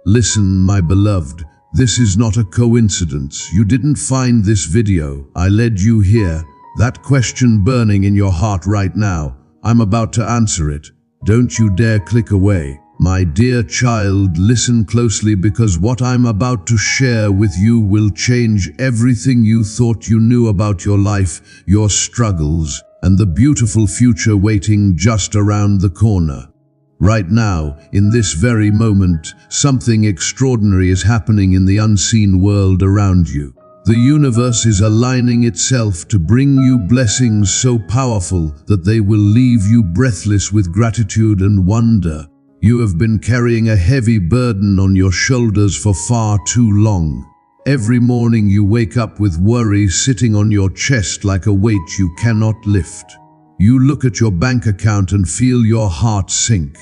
Listen, my beloved, this is not a coincidence. You didn't find this video. I led you here. That question burning in your heart right now, I'm about to answer it. Don't you dare click away. My dear child, listen closely, because what I'm about to share with you will change everything you thought you knew about your life, your struggles, and the beautiful future waiting just around the corner. Right now, in this very moment, something extraordinary is happening in the unseen world around you. The universe is aligning itself to bring you blessings so powerful that they will leave you breathless with gratitude and wonder. You have been carrying a heavy burden on your shoulders for far too long. Every morning you wake up with worry sitting on your chest like a weight you cannot lift. You look at your bank account and feel your heart sink.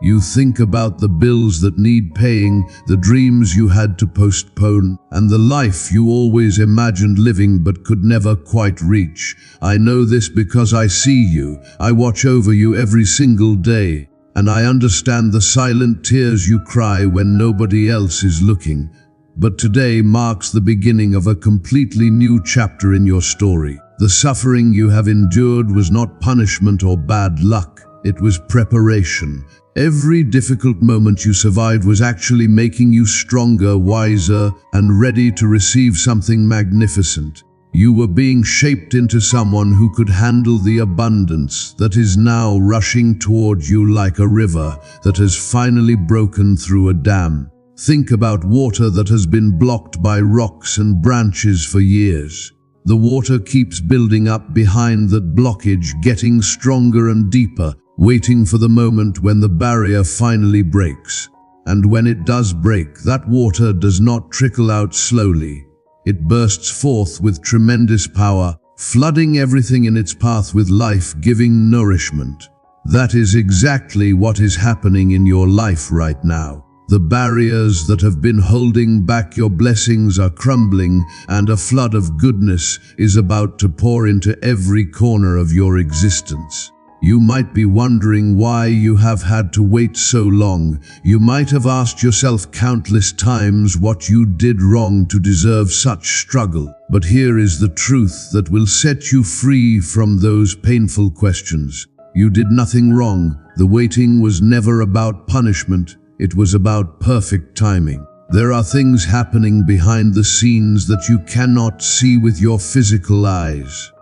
You think about the bills that need paying, the dreams you had to postpone, and the life you always imagined living but could never quite reach. I know this because I see you. I watch over you every single day, and I understand the silent tears you cry when nobody else is looking. But today marks the beginning of a completely new chapter in your story. The suffering you have endured was not punishment or bad luck. It was preparation. Every difficult moment you survived was actually making you stronger, wiser, and ready to receive something magnificent. You were being shaped into someone who could handle the abundance that is now rushing toward you like a river that has finally broken through a dam. Think about water that has been blocked by rocks and branches for years. The water keeps building up behind that blockage, getting stronger and deeper, waiting for the moment when the barrier finally breaks. And when it does break, that water does not trickle out slowly. It bursts forth with tremendous power, flooding everything in its path with life-giving nourishment. That is exactly what is happening in your life right now. The barriers that have been holding back your blessings are crumbling, and a flood of goodness is about to pour into every corner of your existence. You might be wondering why you have had to wait so long. You might have asked yourself countless times what you did wrong to deserve such struggle. But here is the truth that will set you free from those painful questions. You did nothing wrong. The waiting was never about punishment. It was about perfect timing. There are things happening behind the scenes that you cannot see with your physical eyes.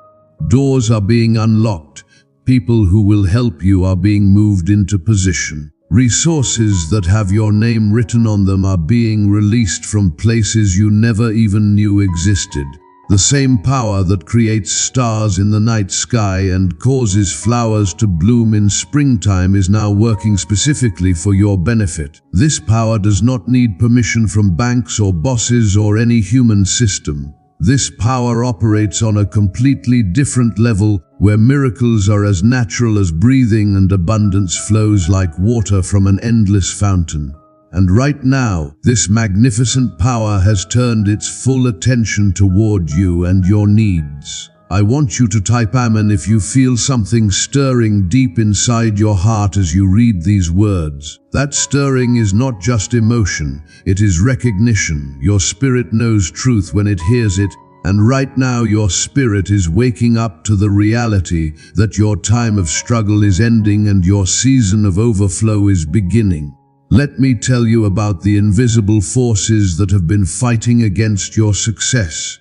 Doors are being unlocked. People who will help you are being moved into position. Resources that have your name written on them are being released from places you never even knew existed. The same power that creates stars in the night sky and causes flowers to bloom in springtime is now working specifically for your benefit. This power does not need permission from banks or bosses or any human system. This power operates on a completely different level, where miracles are as natural as breathing and abundance flows like water from an endless fountain. And right now, this magnificent power has turned its full attention toward you and your needs. I want you to type Amen if you feel something stirring deep inside your heart as you read these words. That stirring is not just emotion, it is recognition. Your spirit knows truth when it hears it, and right now your spirit is waking up to the reality that your time of struggle is ending and your season of overflow is beginning. Let me tell you about the invisible forces that have been fighting against your success.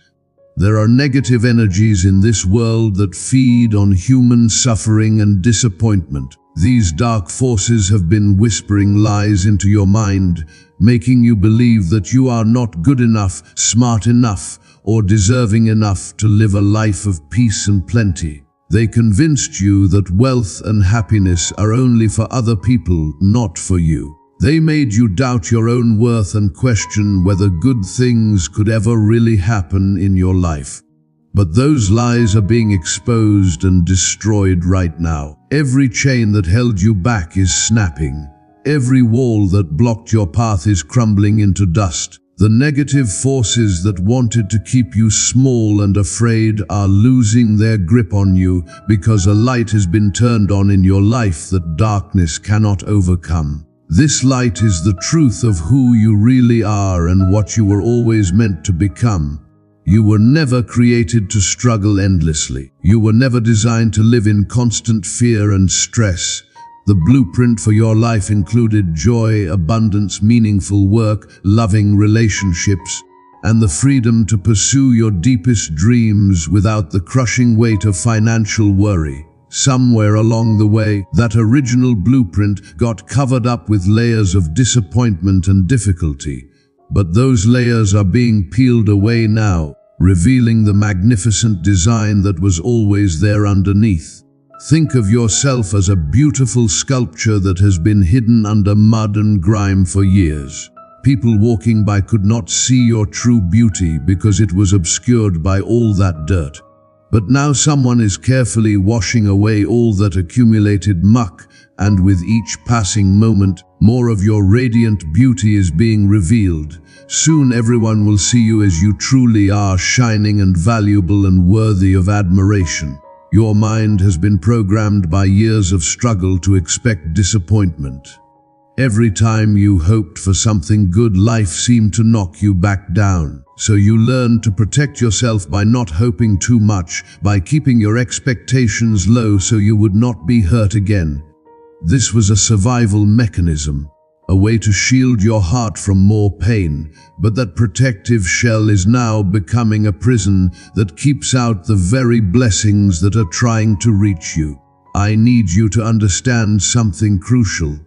There are negative energies in this world that feed on human suffering and disappointment. These dark forces have been whispering lies into your mind, making you believe that you are not good enough, smart enough, or deserving enough to live a life of peace and plenty. They convinced you that wealth and happiness are only for other people, not for you. They made you doubt your own worth and question whether good things could ever really happen in your life. But those lies are being exposed and destroyed right now. Every chain that held you back is snapping. Every wall that blocked your path is crumbling into dust. The negative forces that wanted to keep you small and afraid are losing their grip on you because a light has been turned on in your life that darkness cannot overcome. This light is the truth of who you really are and what you were always meant to become. You were never created to struggle endlessly. You were never designed to live in constant fear and stress. The blueprint for your life included joy, abundance, meaningful work, loving relationships, and the freedom to pursue your deepest dreams without the crushing weight of financial worry. Somewhere along the way, that original blueprint got covered up with layers of disappointment and difficulty. But those layers are being peeled away now, revealing the magnificent design that was always there underneath. Think of yourself as a beautiful sculpture that has been hidden under mud and grime for years. People walking by could not see your true beauty because it was obscured by all that dirt. But now someone is carefully washing away all that accumulated muck, and with each passing moment, more of your radiant beauty is being revealed. Soon everyone will see you as you truly are, shining and valuable and worthy of admiration. Your mind has been programmed by years of struggle to expect disappointment. Every time you hoped for something good, life seemed to knock you back down. So you learned to protect yourself by not hoping too much, by keeping your expectations low so you would not be hurt again. This was a survival mechanism, a way to shield your heart from more pain, but that protective shell is now becoming a prison that keeps out the very blessings that are trying to reach you. I need you to understand something crucial.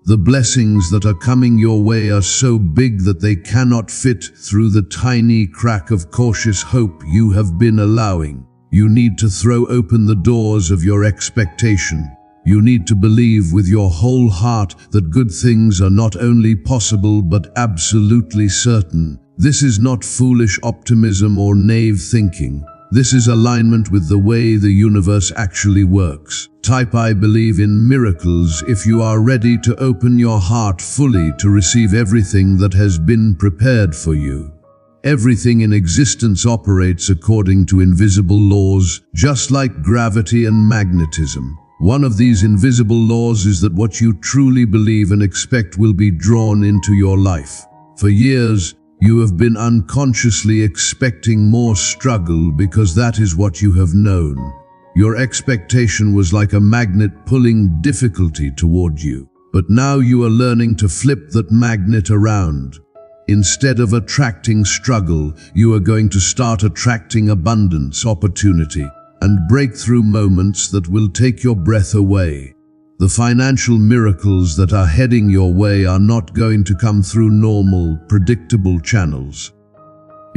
The blessings that are coming your way are so big that they cannot fit through the tiny crack of cautious hope you have been allowing. You need to throw open the doors of your expectation. You need to believe with your whole heart that good things are not only possible but absolutely certain. This is not foolish optimism or naive thinking. This is alignment with the way the universe actually works. Type "I believe in miracles" if you are ready to open your heart fully to receive everything that has been prepared for you. Everything in existence operates according to invisible laws, just like gravity and magnetism. One of these invisible laws is that what you truly believe and expect will be drawn into your life. For years, you have been unconsciously expecting more struggle because that is what you have known. Your expectation was like a magnet pulling difficulty toward you. But now you are learning to flip that magnet around. Instead of attracting struggle, you are going to start attracting abundance, opportunity, and breakthrough moments that will take your breath away. The financial miracles that are heading your way are not going to come through normal, predictable channels.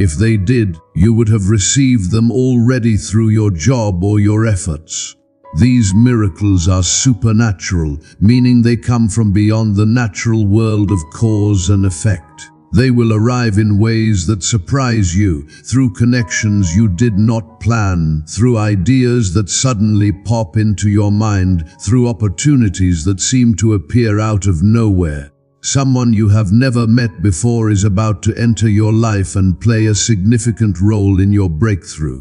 If they did, you would have received them already through your job or your efforts. These miracles are supernatural, meaning they come from beyond the natural world of cause and effect. They will arrive in ways that surprise you, through connections you did not plan, through ideas that suddenly pop into your mind, through opportunities that seem to appear out of nowhere. Someone you have never met before is about to enter your life and play a significant role in your breakthrough.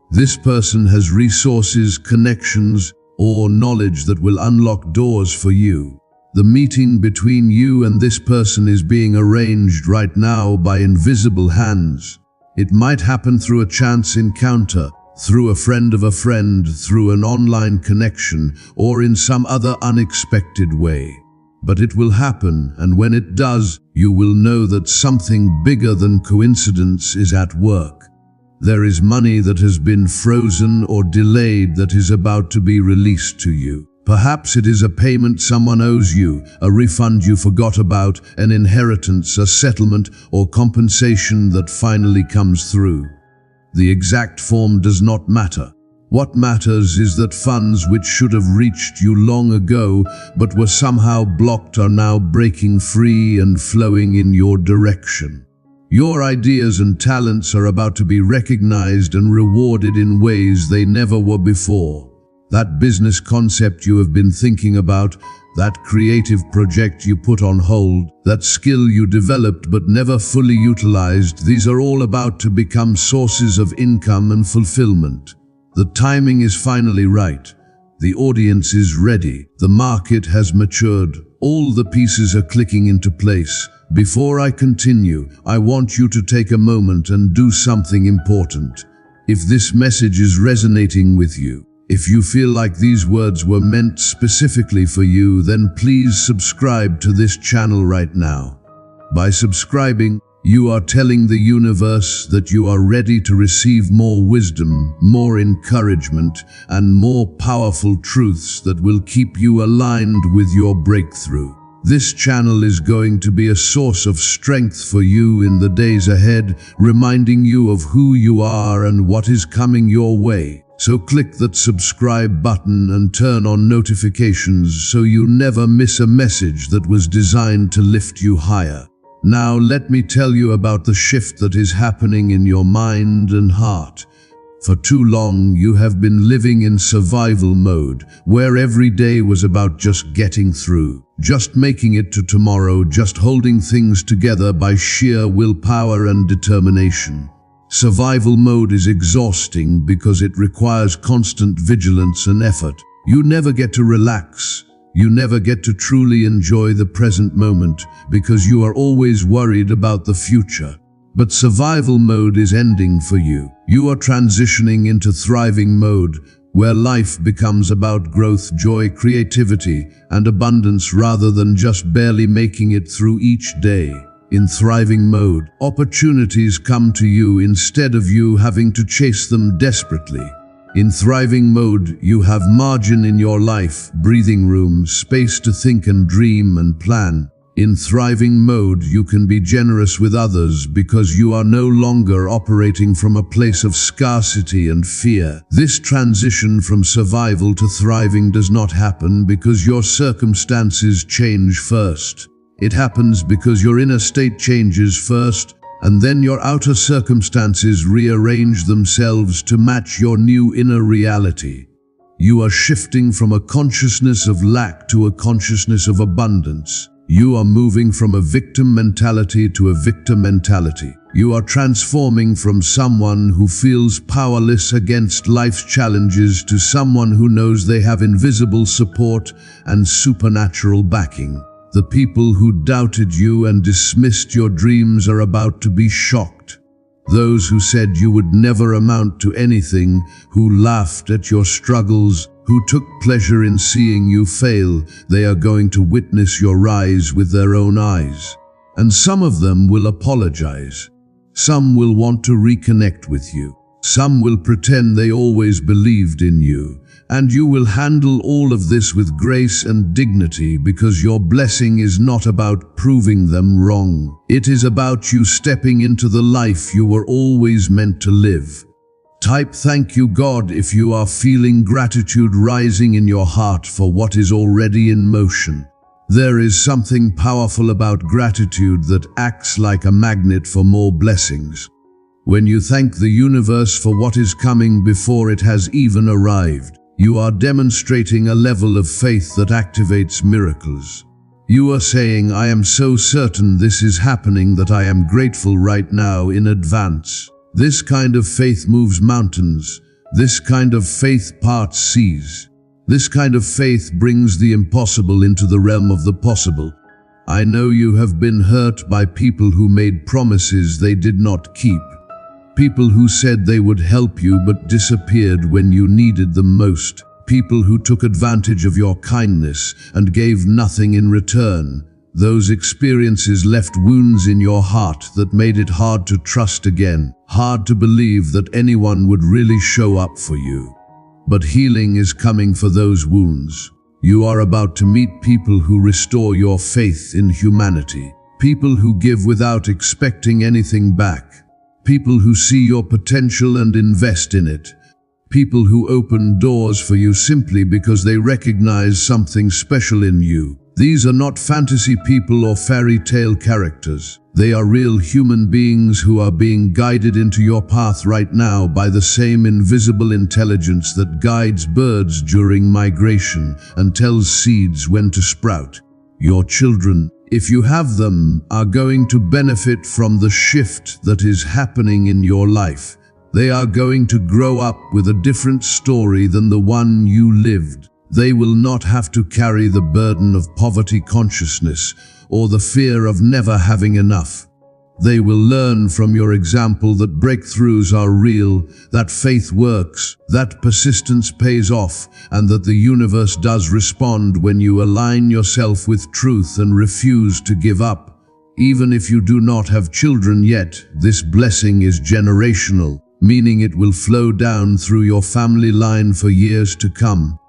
This person has resources, connections, or knowledge that will unlock doors for you. The meeting between you and this person is being arranged right now by invisible hands. It might happen through a chance encounter, through a friend of a friend, through an online connection, or in some other unexpected way. But it will happen, and when it does, you will know that something bigger than coincidence is at work. There is money that has been frozen or delayed that is about to be released to you. Perhaps it is a payment someone owes you, a refund you forgot about, an inheritance, a settlement, or compensation that finally comes through. The exact form does not matter. What matters is that funds which should have reached you long ago but were somehow blocked are now breaking free and flowing in your direction. Your ideas and talents are about to be recognized and rewarded in ways they never were before. That business concept you have been thinking about, that creative project you put on hold, that skill you developed but never fully utilized, these are all about to become sources of income and fulfillment. The timing is finally right. The audience is ready. The market has matured. All the pieces are clicking into place. Before I continue, I want you to take a moment and do something important. If this message is resonating with you, if you feel like these words were meant specifically for you, then please subscribe to this channel right now. By subscribing, you are telling the universe that you are ready to receive more wisdom, more encouragement, and more powerful truths that will keep you aligned with your breakthrough. This channel is going to be a source of strength for you in the days ahead, reminding you of who you are and what is coming your way. So click that subscribe button and turn on notifications so you never miss a message that was designed to lift you higher. Now let me tell you about the shift that is happening in your mind and heart. For too long, you have been living in survival mode, where every day was about just getting through, just making it to tomorrow, just holding things together by sheer willpower and determination. Survival mode is exhausting because it requires constant vigilance and effort. You never get to relax. You never get to truly enjoy the present moment because you are always worried about the future. But survival mode is ending for you. You are transitioning into thriving mode, where life becomes about growth, joy, creativity, and abundance rather than just barely making it through each day. In thriving mode, opportunities come to you instead of you having to chase them desperately. In thriving mode, you have margin in your life, breathing room, space to think and dream and plan. In thriving mode, you can be generous with others because you are no longer operating from a place of scarcity and fear. This transition from survival to thriving does not happen because your circumstances change first. It happens because your inner state changes first, and then your outer circumstances rearrange themselves to match your new inner reality. You are shifting from a consciousness of lack to a consciousness of abundance. You are moving from a victim mentality to a victor mentality. You are transforming from someone who feels powerless against life's challenges to someone who knows they have invisible support and supernatural backing. The people who doubted you and dismissed your dreams are about to be shocked. Those who said you would never amount to anything, who laughed at your struggles, who took pleasure in seeing you fail, they are going to witness your rise with their own eyes. And some of them will apologize. Some will want to reconnect with you. Some will pretend they always believed in you. And you will handle all of this with grace and dignity because your blessing is not about proving them wrong. It is about you stepping into the life you were always meant to live. Type "Thank you, God" if you are feeling gratitude rising in your heart for what is already in motion. There is something powerful about gratitude that acts like a magnet for more blessings. When you thank the universe for what is coming before it has even arrived, you are demonstrating a level of faith that activates miracles. You are saying, "I am so certain this is happening that I am grateful right now in advance." This kind of faith moves mountains. This kind of faith parts seas. This kind of faith brings the impossible into the realm of the possible. I know you have been hurt by people who made promises they did not keep. People who said they would help you but disappeared when you needed them most. People who took advantage of your kindness and gave nothing in return. Those experiences left wounds in your heart that made it hard to trust again, hard to believe that anyone would really show up for you. But healing is coming for those wounds. You are about to meet people who restore your faith in humanity. People who give without expecting anything back. People who see your potential and invest in it. People who open doors for you simply because they recognize something special in you. These are not fantasy people or fairy tale characters. They are real human beings who are being guided into your path right now by the same invisible intelligence that guides birds during migration and tells seeds when to sprout. Your children, if you have them, are going to benefit from the shift that is happening in your life. They are going to grow up with a different story than the one you lived. They will not have to carry the burden of poverty consciousness or the fear of never having enough. They will learn from your example that breakthroughs are real, that faith works, that persistence pays off, and that the universe does respond when you align yourself with truth and refuse to give up. Even if you do not have children yet, this blessing is generational, meaning it will flow down through your family line for years to come.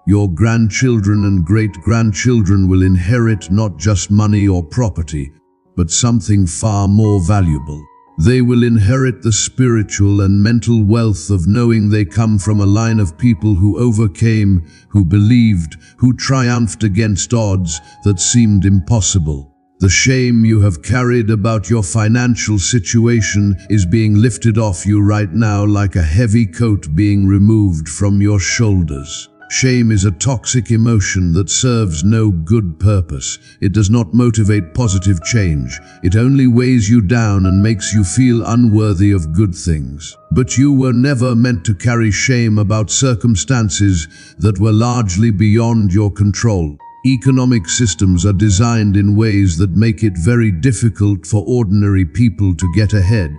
Your grandchildren and great-grandchildren will inherit not just money or property, but something far more valuable. They will inherit the spiritual and mental wealth of knowing they come from a line of people who overcame, who believed, who triumphed against odds that seemed impossible. The shame you have carried about your financial situation is being lifted off you right now like a heavy coat being removed from your shoulders. Shame is a toxic emotion that serves no good purpose. It does not motivate positive change. It only weighs you down and makes you feel unworthy of good things. But you were never meant to carry shame about circumstances that were largely beyond your control. Economic systems are designed in ways that make it very difficult for ordinary people to get ahead.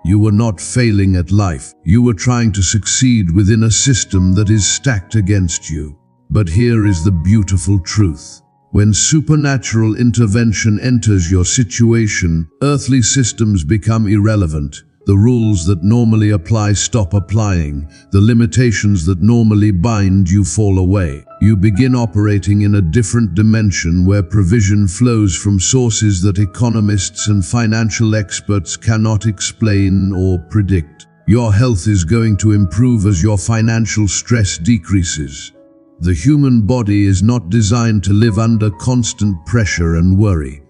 You were not failing at life. You were trying to succeed within a system that is stacked against you. But here is the beautiful truth. When supernatural intervention enters your situation, earthly systems become irrelevant. The rules that normally apply stop applying. The limitations that normally bind you fall away. You begin operating in a different dimension where provision flows from sources that economists and financial experts cannot explain or predict. Your health is going to improve as your financial stress decreases. The human body is not designed to live under constant pressure and worry.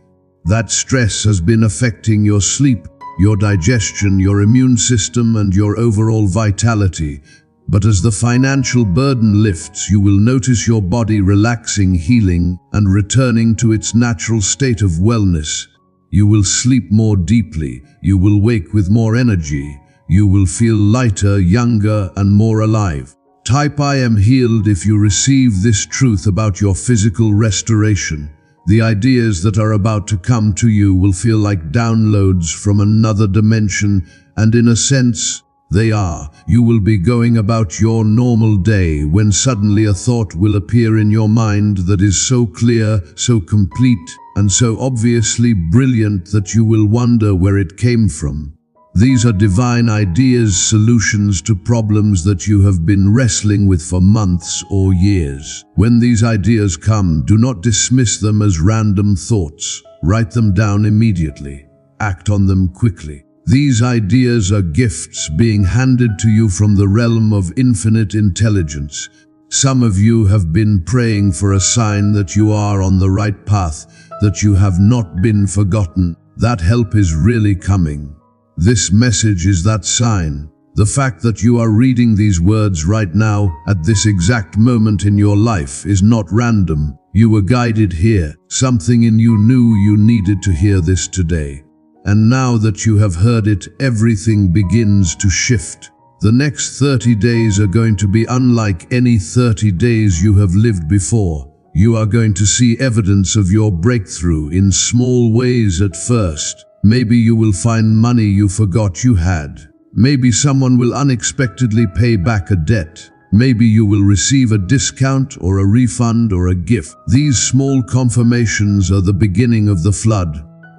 That stress has been affecting your sleep, your digestion, your immune system, and your overall vitality. But as the financial burden lifts, you will notice your body relaxing, healing, and returning to its natural state of wellness. You will sleep more deeply. You will wake with more energy. You will feel lighter, younger, and more alive. Type I am healed if you receive this truth about your physical restoration. The ideas that are about to come to you will feel like downloads from another dimension, and in a sense, they are. You will be going about your normal day when suddenly a thought will appear in your mind that is so clear, so complete, and so obviously brilliant that you will wonder where it came from. These are divine ideas, solutions to problems that you have been wrestling with for months or years. When these ideas come, do not dismiss them as random thoughts. Write them down immediately. Act on them quickly. These ideas are gifts being handed to you from the realm of infinite intelligence. Some of you have been praying for a sign that you are on the right path, that you have not been forgotten. That help is really coming. This message is that sign. The fact that you are reading these words right now, at this exact moment in your life, is not random. You were guided here. Something in you knew you needed to hear this today. And now that you have heard it, everything begins to shift. The next 30 days are going to be unlike any 30 days you have lived before. You are going to see evidence of your breakthrough in small ways at first. Maybe you will find money you forgot you had. Maybe someone will unexpectedly pay back a debt. Maybe you will receive a discount or a refund or a gift. These small confirmations are the beginning of the flood.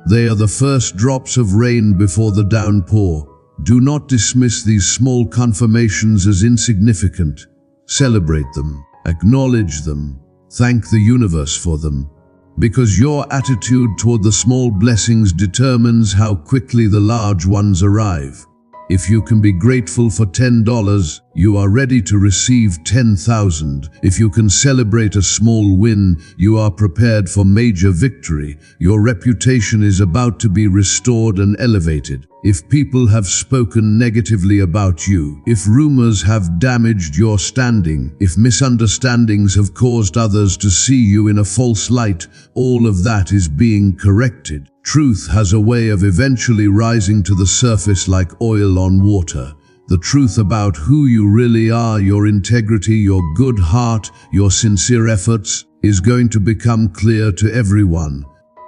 They are the first drops of rain before the downpour. Do not dismiss these small confirmations as insignificant. Celebrate them. Acknowledge them. Thank the universe for them. Because your attitude toward the small blessings determines how quickly the large ones arrive. If you can be grateful for $10, you are ready to receive 10,000. If you can celebrate a small win, you are prepared for major victory. Your reputation is about to be restored and elevated. If people have spoken negatively about you, if rumors have damaged your standing, if misunderstandings have caused others to see you in a false light, all of that is being corrected. Truth has a way of eventually rising to the surface like oil on water. The truth about who you really are, your integrity, your good heart, your sincere efforts, is going to become clear to everyone.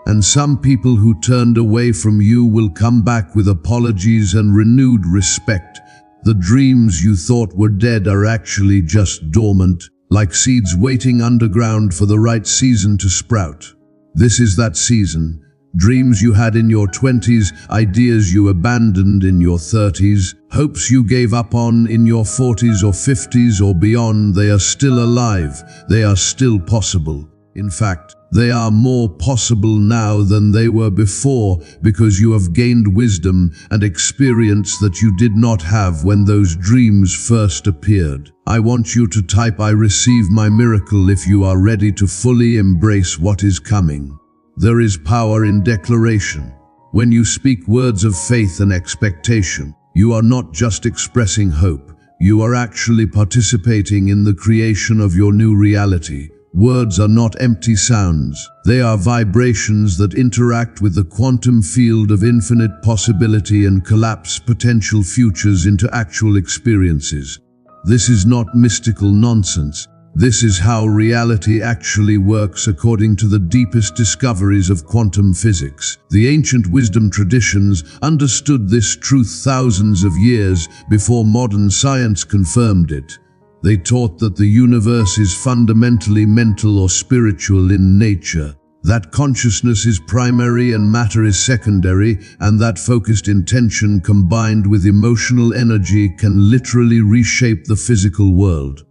And some people who turned away from you will come back with apologies and renewed respect. The dreams you thought were dead are actually just dormant, like seeds waiting underground for the right season to sprout. This is that season. Dreams you had in your 20s, ideas you abandoned in your 30s, hopes you gave up on in your 40s or 50s or beyond, they are still alive. They are still possible. In fact, they are more possible now than they were before because you have gained wisdom and experience that you did not have when those dreams first appeared. I want you to type "I receive my miracle" if you are ready to fully embrace what is coming. There is power in declaration. When you speak words of faith and expectation, you are not just expressing hope, you are actually participating in the creation of your new reality. Words are not empty sounds. They are vibrations that interact with the quantum field of infinite possibility and collapse potential futures into actual experiences. This is not mystical nonsense. This is how reality actually works according to the deepest discoveries of quantum physics. The ancient wisdom traditions understood this truth thousands of years before modern science confirmed it. They taught that the universe is fundamentally mental or spiritual in nature, that consciousness is primary and matter is secondary, and that focused intention combined with emotional energy can literally reshape the physical world.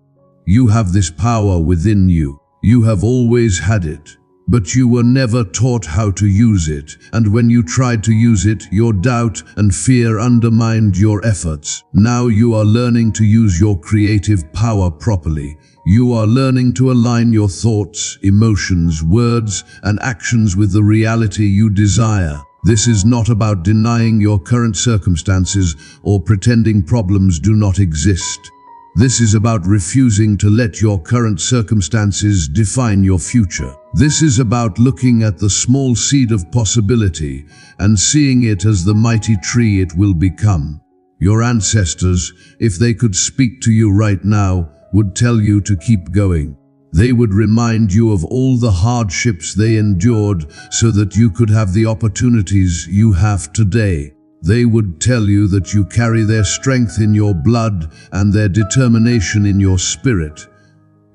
You have this power within you. You have always had it, but you were never taught how to use it, and when you tried to use it, your doubt and fear undermined your efforts. Now you are learning to use your creative power properly. You are learning to align your thoughts, emotions, words, and actions with the reality you desire. This is not about denying your current circumstances or pretending problems do not exist. This is about refusing to let your current circumstances define your future. This is about looking at the small seed of possibility and seeing it as the mighty tree it will become. Your ancestors, if they could speak to you right now, would tell you to keep going. They would remind you of all the hardships they endured so that you could have the opportunities you have today. They would tell you that you carry their strength in your blood and their determination in your spirit.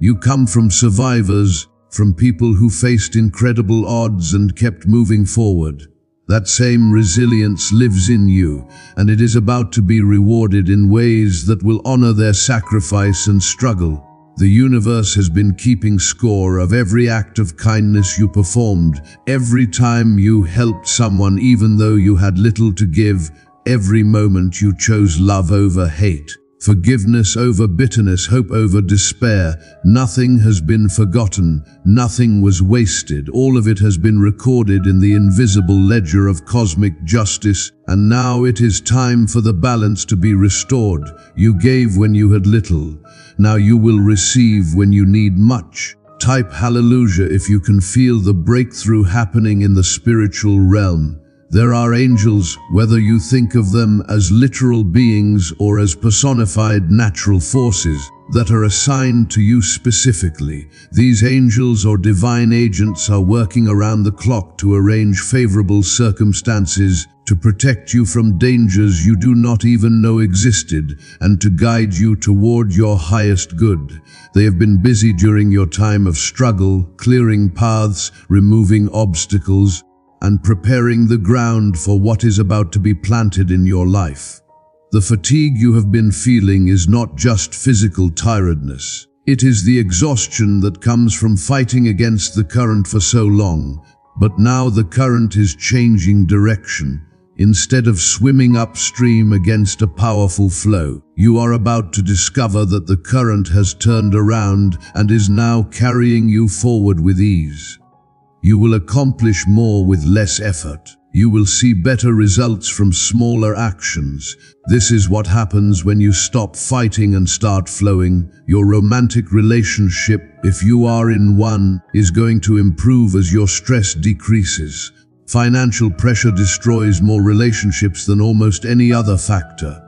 You come from survivors, from people who faced incredible odds and kept moving forward. That same resilience lives in you, and it is about to be rewarded in ways that will honor their sacrifice and struggle. The universe has been keeping score of every act of kindness you performed, every time you helped someone even though you had little to give, every moment you chose love over hate, forgiveness over bitterness, hope over despair. Nothing has been forgotten, nothing was wasted. All of it has been recorded in the invisible ledger of cosmic justice, and now it is time for the balance to be restored. You gave when you had little. Now you will receive when you need much. Type hallelujah if you can feel the breakthrough happening in the spiritual realm. There are angels, whether you think of them as literal beings or as personified natural forces, that are assigned to you specifically. These angels or divine agents are working around the clock to arrange favorable circumstances, to protect you from dangers you do not even know existed, and to guide you toward your highest good. They have been busy during your time of struggle, clearing paths, removing obstacles, and preparing the ground for what is about to be planted in your life. The fatigue you have been feeling is not just physical tiredness. It is the exhaustion that comes from fighting against the current for so long. But now the current is changing direction. Instead of swimming upstream against a powerful flow, you are about to discover that the current has turned around and is now carrying you forward with ease. You will accomplish more with less effort. You will see better results from smaller actions. This is what happens when you stop fighting and start flowing. Your romantic relationship, if you are in one, is going to improve as your stress decreases. Financial pressure destroys more relationships than almost any other factor.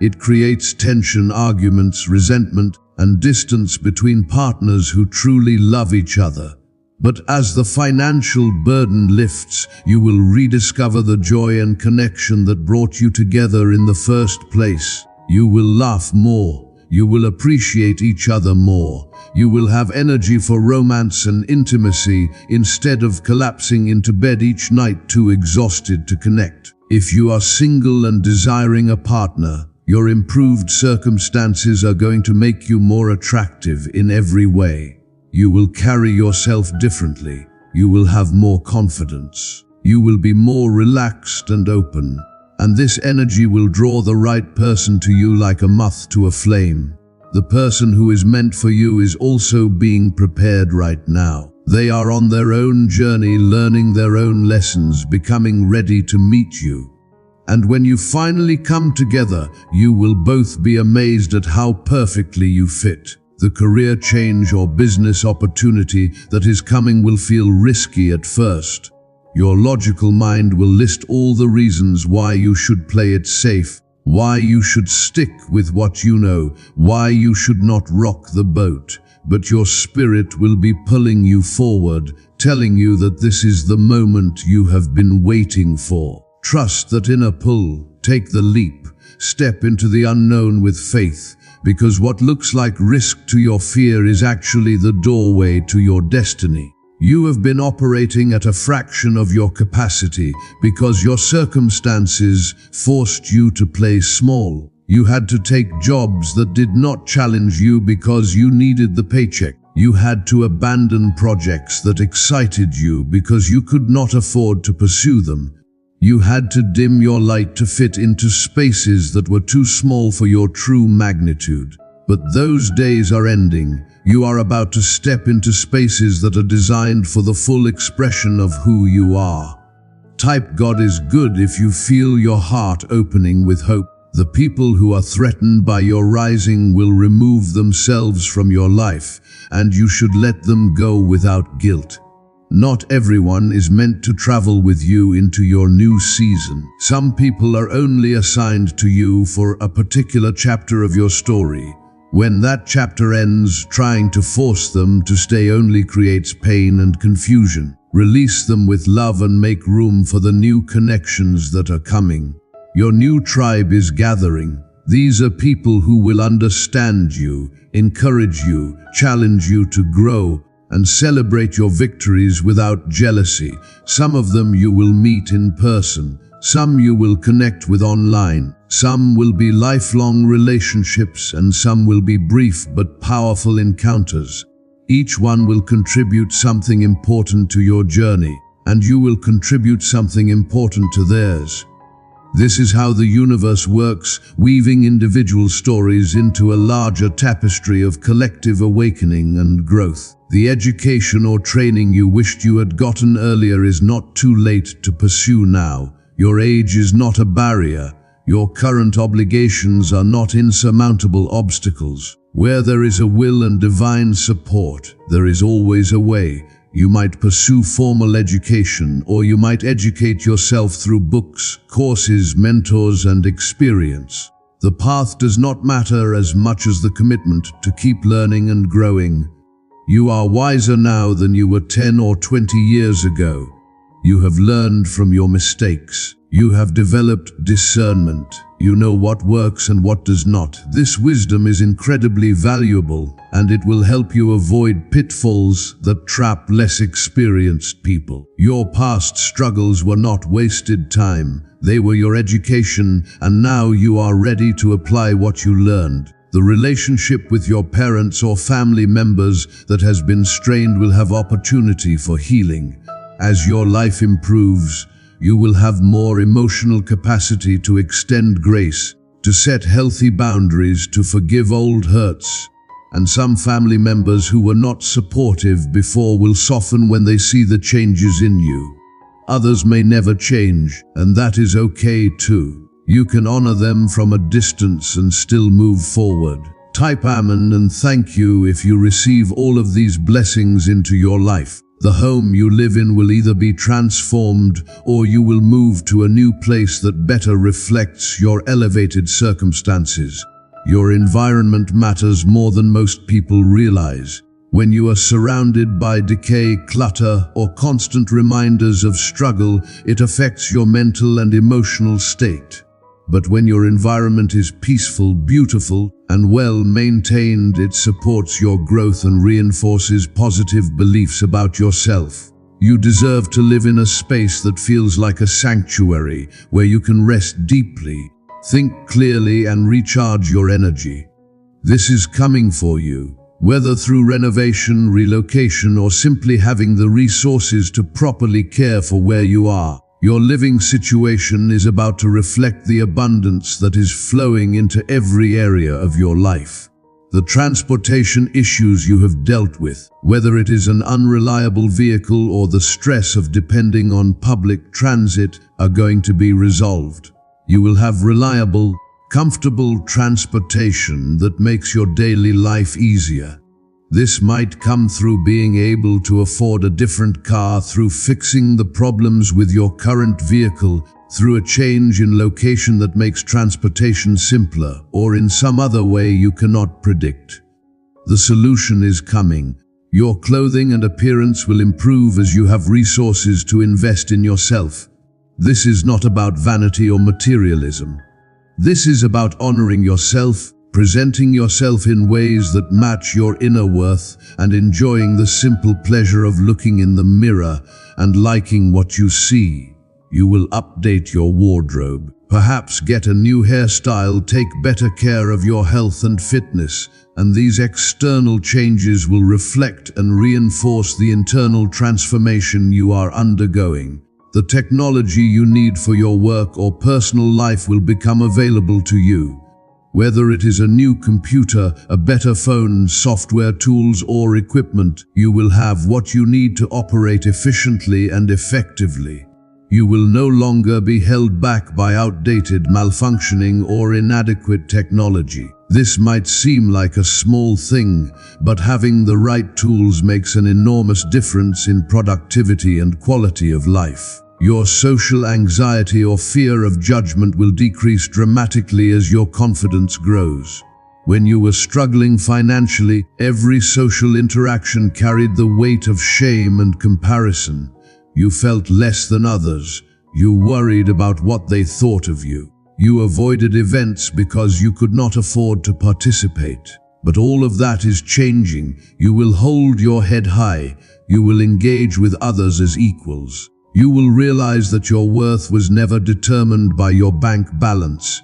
It creates tension, arguments, resentment, and distance between partners who truly love each other. But as the financial burden lifts, you will rediscover the joy and connection that brought you together in the first place. You will laugh more. You will appreciate each other more. You will have energy for romance and intimacy instead of collapsing into bed each night too exhausted to connect. If you are single and desiring a partner, your improved circumstances are going to make you more attractive in every way. You will carry yourself differently. You will have more confidence. You will be more relaxed and open. And this energy will draw the right person to you like a moth to a flame. The person who is meant for you is also being prepared right now. They are on their own journey, learning their own lessons, becoming ready to meet you. And when you finally come together, you will both be amazed at how perfectly you fit. The career change or business opportunity that is coming will feel risky at first. Your logical mind will list all the reasons why you should play it safe, why you should stick with what you know, why you should not rock the boat. But your spirit will be pulling you forward, telling you that this is the moment you have been waiting for. Trust that inner pull, take the leap, step into the unknown with faith, because what looks like risk to your fear is actually the doorway to your destiny. You have been operating at a fraction of your capacity because your circumstances forced you to play small. You had to take jobs that did not challenge you because you needed the paycheck. You had to abandon projects that excited you because you could not afford to pursue them. You had to dim your light to fit into spaces that were too small for your true magnitude. But those days are ending. You are about to step into spaces that are designed for the full expression of who you are. Type God is good if you feel your heart opening with hope. The people who are threatened by your rising will remove themselves from your life, and you should let them go without guilt. Not everyone is meant to travel with you into your new season. Some people are only assigned to you for a particular chapter of your story. When that chapter ends, trying to force them to stay only creates pain and confusion. Release them with love and make room for the new connections that are coming. Your new tribe is gathering. These are people who will understand you, encourage you, challenge you to grow, and celebrate your victories without jealousy. Some of them you will meet in person. Some you will connect with online. Some will be lifelong relationships, and some will be brief but powerful encounters. Each one will contribute something important to your journey, and you will contribute something important to theirs. This is how the universe works, weaving individual stories into a larger tapestry of collective awakening and growth. The education or training you wished you had gotten earlier is not too late to pursue now. Your age is not a barrier. Your current obligations are not insurmountable obstacles. Where there is a will and divine support, there is always a way. You might pursue formal education, or you might educate yourself through books, courses, mentors, and experience. The path does not matter as much as the commitment to keep learning and growing. You are wiser now than you were 10 or 20 years ago. You have learned from your mistakes. You have developed discernment. You know what works and what does not. This wisdom is incredibly valuable, and it will help you avoid pitfalls that trap less experienced people. Your past struggles were not wasted time. They were your education, and now you are ready to apply what you learned. The relationship with your parents or family members that has been strained will have opportunity for healing. As your life improves, you will have more emotional capacity to extend grace, to set healthy boundaries, to forgive old hurts. And some family members who were not supportive before will soften when they see the changes in you. Others may never change, and that is okay too. You can honor them from a distance and still move forward. Type Amen and thank you if you receive all of these blessings into your life. The home you live in will either be transformed or you will move to a new place that better reflects your elevated circumstances. Your environment matters more than most people realize. When you are surrounded by decay, clutter, or constant reminders of struggle, it affects your mental and emotional state. But when your environment is peaceful, beautiful, and well maintained, it supports your growth and reinforces positive beliefs about yourself. You deserve to live in a space that feels like a sanctuary, where you can rest deeply, think clearly, and recharge your energy. This is coming for you, whether through renovation, relocation, or simply having the resources to properly care for where you are. Your living situation is about to reflect the abundance that is flowing into every area of your life. The transportation issues you have dealt with, whether it is an unreliable vehicle or the stress of depending on public transit, are going to be resolved. You will have reliable, comfortable transportation that makes your daily life easier. This might come through being able to afford a different car, through fixing the problems with your current vehicle, through a change in location that makes transportation simpler, or in some other way you cannot predict. The solution is coming. Your clothing and appearance will improve as you have resources to invest in yourself. This is not about vanity or materialism. This is about honoring yourself, presenting yourself in ways that match your inner worth, and enjoying the simple pleasure of looking in the mirror and liking what you see. You will update your wardrobe, perhaps get a new hairstyle, take better care of your health and fitness, and these external changes will reflect and reinforce the internal transformation you are undergoing. The technology you need for your work or personal life will become available to you. Whether it is a new computer, a better phone, software tools, or equipment, you will have what you need to operate efficiently and effectively. You will no longer be held back by outdated, malfunctioning, or inadequate technology. This might seem like a small thing, but having the right tools makes an enormous difference in productivity and quality of life. Your social anxiety or fear of judgment will decrease dramatically as your confidence grows. When you were struggling financially, every social interaction carried the weight of shame and comparison. You felt less than others. You worried about what they thought of you. You avoided events because you could not afford to participate. But all of that is changing. You will hold your head high. You will engage with others as equals. You will realize that your worth was never determined by your bank balance.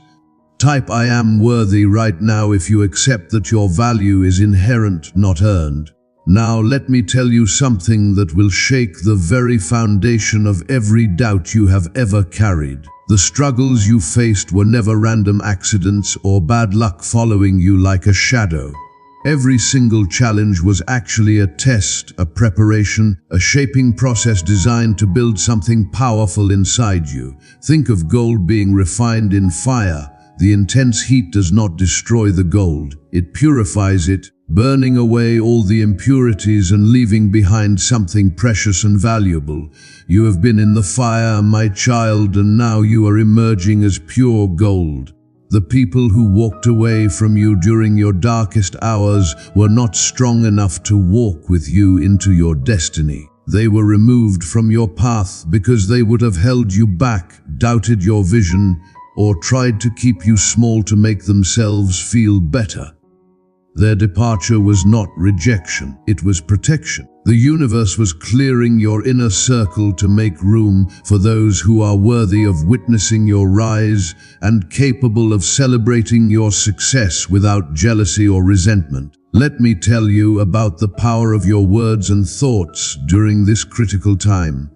Type "I am worthy" right now if you accept that your value is inherent, not earned. Now let me tell you something that will shake the very foundation of every doubt you have ever carried. The struggles you faced were never random accidents or bad luck following you like a shadow. Every single challenge was actually a test, a preparation, a shaping process designed to build something powerful inside you. Think of gold being refined in fire. The intense heat does not destroy the gold. It purifies it, burning away all the impurities and leaving behind something precious and valuable. You have been in the fire, my child, and now you are emerging as pure gold. The people who walked away from you during your darkest hours were not strong enough to walk with you into your destiny. They were removed from your path because they would have held you back, doubted your vision, or tried to keep you small to make themselves feel better. Their departure was not rejection, it was protection. The universe was clearing your inner circle to make room for those who are worthy of witnessing your rise and capable of celebrating your success without jealousy or resentment. Let me tell you about the power of your words and thoughts during this critical time.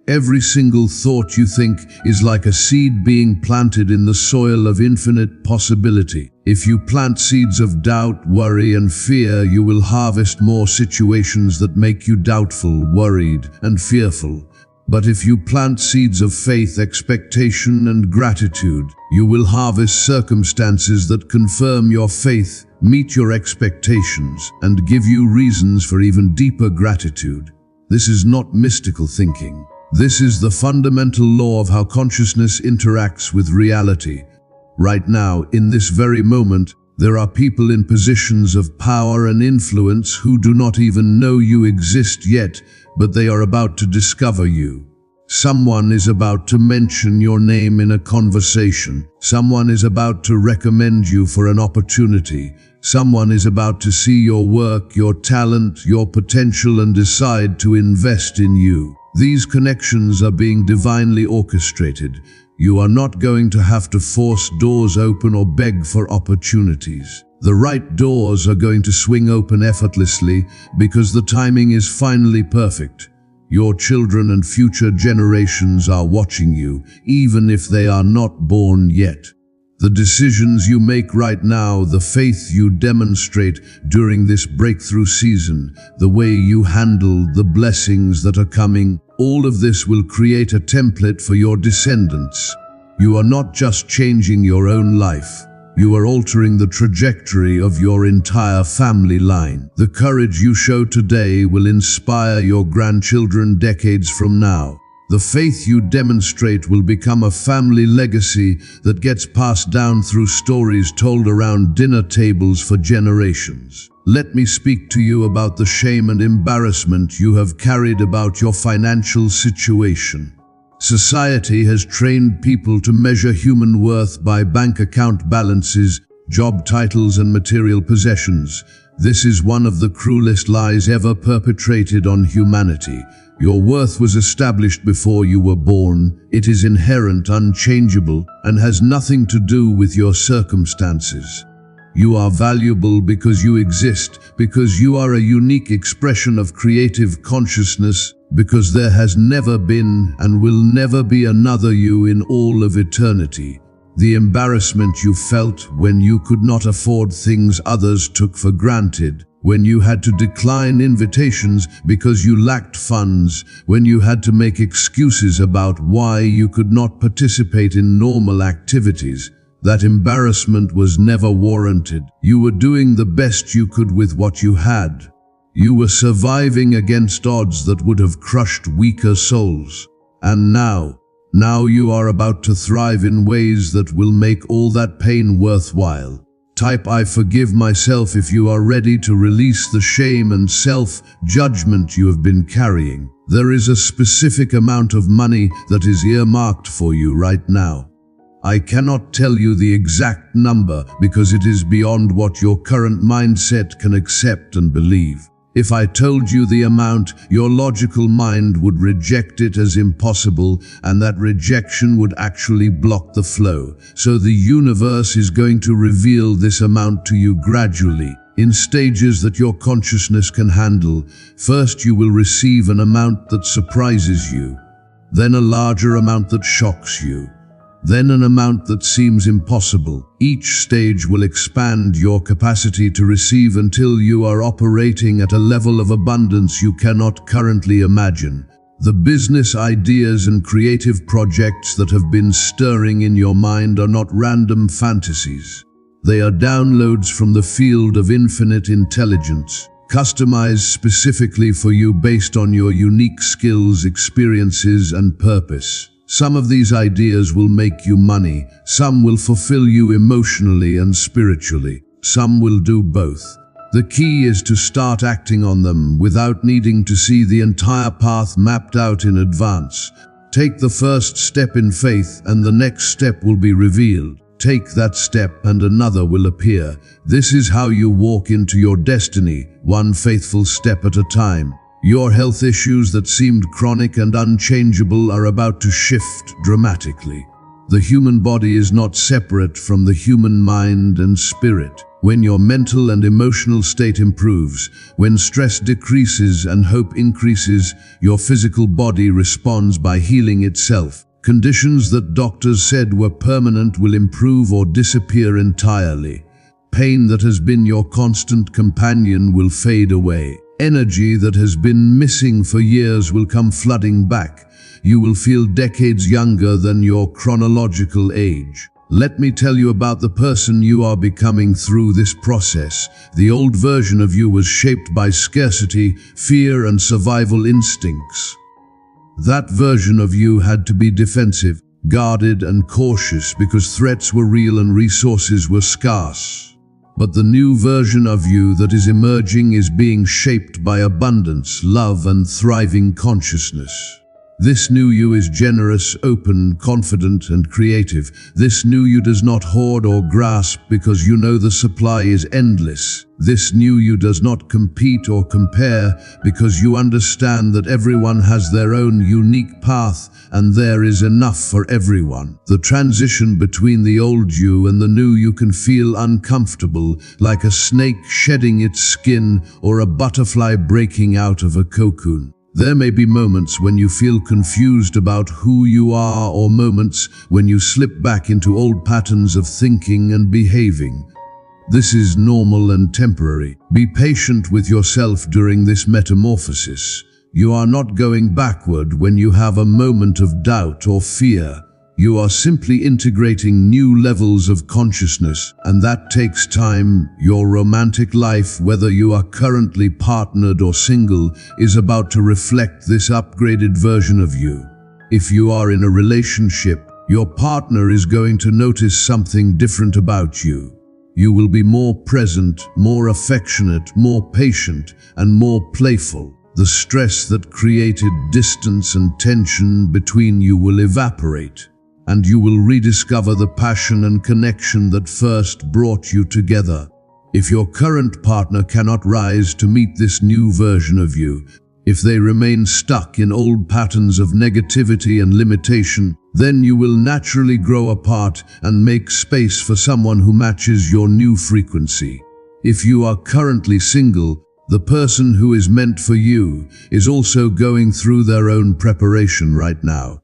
Every single thought you think is like a seed being planted in the soil of infinite possibility. If you plant seeds of doubt, worry, and fear, you will harvest more situations that make you doubtful, worried, and fearful. But if you plant seeds of faith, expectation, and gratitude, you will harvest circumstances that confirm your faith, meet your expectations, and give you reasons for even deeper gratitude. This is not mystical thinking. This is the fundamental law of how consciousness interacts with reality. Right now, in this very moment, there are people in positions of power and influence who do not even know you exist yet, but they are about to discover you. Someone is about to mention your name in a conversation. Someone is about to recommend you for an opportunity. Someone is about to see your work, your talent, your potential and decide to invest in you. These connections are being divinely orchestrated. You are not going to have to force doors open or beg for opportunities. The right doors are going to swing open effortlessly because the timing is finally perfect. Your children and future generations are watching you, even if they are not born yet. The decisions you make right now, the faith you demonstrate during this breakthrough season, the way you handle the blessings that are coming, all of this will create a template for your descendants. You are not just changing your own life. You are altering the trajectory of your entire family line. The courage you show today will inspire your grandchildren decades from now. The faith you demonstrate will become a family legacy that gets passed down through stories told around dinner tables for generations. Let me speak to you about the shame and embarrassment you have carried about your financial situation. Society has trained people to measure human worth by bank account balances, job titles, and material possessions. This is one of the cruelest lies ever perpetrated on humanity. Your worth was established before you were born. It is inherent, unchangeable, and has nothing to do with your circumstances. You are valuable because you exist, because you are a unique expression of creative consciousness, because there has never been and will never be another you in all of eternity. The embarrassment you felt when you could not afford things others took for granted, when you had to decline invitations because you lacked funds, when you had to make excuses about why you could not participate in normal activities. That embarrassment was never warranted. You were doing the best you could with what you had. You were surviving against odds that would have crushed weaker souls. And now you are about to thrive in ways that will make all that pain worthwhile. Type "I forgive myself" if you are ready to release the shame and self-judgment you have been carrying. There is a specific amount of money that is earmarked for you right now. I cannot tell you the exact number because it is beyond what your current mindset can accept and believe. If I told you the amount, your logical mind would reject it as impossible, and that rejection would actually block the flow. So the universe is going to reveal this amount to you gradually, in stages that your consciousness can handle. First, you will receive an amount that surprises you, then a larger amount that shocks you, then an amount that seems impossible. Each stage will expand your capacity to receive until you are operating at a level of abundance you cannot currently imagine. The business ideas and creative projects that have been stirring in your mind are not random fantasies. They are downloads from the field of infinite intelligence, customized specifically for you based on your unique skills, experiences, and purpose. Some of these ideas will make you money, some will fulfill you emotionally and spiritually, some will do both. The key is to start acting on them without needing to see the entire path mapped out in advance. Take the first step in faith and the next step will be revealed. Take that step and another will appear. This is how you walk into your destiny, one faithful step at a time. Your health issues that seemed chronic and unchangeable are about to shift dramatically. The human body is not separate from the human mind and spirit. When your mental and emotional state improves, when stress decreases and hope increases, your physical body responds by healing itself. Conditions that doctors said were permanent will improve or disappear entirely. Pain that has been your constant companion will fade away. Energy that has been missing for years will come flooding back. You will feel decades younger than your chronological age. Let me tell you about the person you are becoming through this process. The old version of you was shaped by scarcity, fear, and survival instincts. That version of you had to be defensive, guarded, and cautious because threats were real and resources were scarce. But the new version of you that is emerging is being shaped by abundance, love, and thriving consciousness. This new you is generous, open, confident, and creative. This new you does not hoard or grasp because you know the supply is endless. This new you does not compete or compare because you understand that everyone has their own unique path and there is enough for everyone. The transition between the old you and the new you can feel uncomfortable, like a snake shedding its skin or a butterfly breaking out of a cocoon. There may be moments when you feel confused about who you are, or moments when you slip back into old patterns of thinking and behaving. This is normal and temporary. Be patient with yourself during this metamorphosis. You are not going backward when you have a moment of doubt or fear. You are simply integrating new levels of consciousness, and that takes time. Your romantic life, whether you are currently partnered or single, is about to reflect this upgraded version of you. If you are in a relationship, your partner is going to notice something different about you. You will be more present, more affectionate, more patient, and more playful. The stress that created distance and tension between you will evaporate, and you will rediscover the passion and connection that first brought you together. If your current partner cannot rise to meet this new version of you, if they remain stuck in old patterns of negativity and limitation, then you will naturally grow apart and make space for someone who matches your new frequency. If you are currently single, the person who is meant for you is also going through their own preparation right now.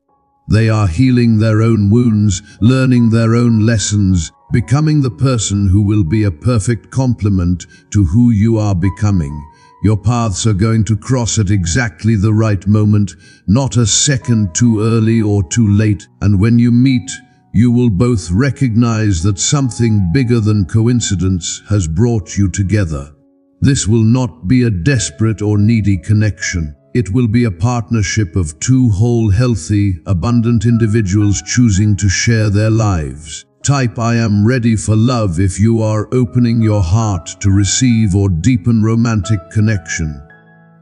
They are healing their own wounds, learning their own lessons, becoming the person who will be a perfect complement to who you are becoming. Your paths are going to cross at exactly the right moment, not a second too early or too late. And when you meet, you will both recognize that something bigger than coincidence has brought you together. This will not be a desperate or needy connection. It will be a partnership of two whole, healthy, abundant individuals choosing to share their lives. Type "I am ready for love" if you are opening your heart to receive or deepen romantic connection.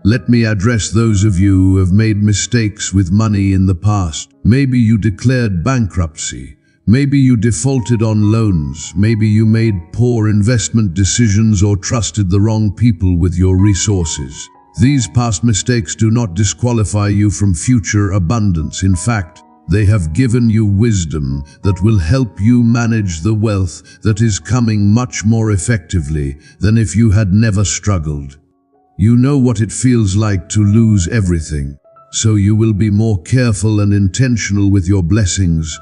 Let me address those of you who have made mistakes with money in the past. Maybe you declared bankruptcy. Maybe you defaulted on loans. Maybe you made poor investment decisions or trusted the wrong people with your resources. These past mistakes do not disqualify you from future abundance. In fact, they have given you wisdom that will help you manage the wealth that is coming much more effectively than if you had never struggled. You know what it feels like to lose everything, so you will be more careful and intentional with your blessings.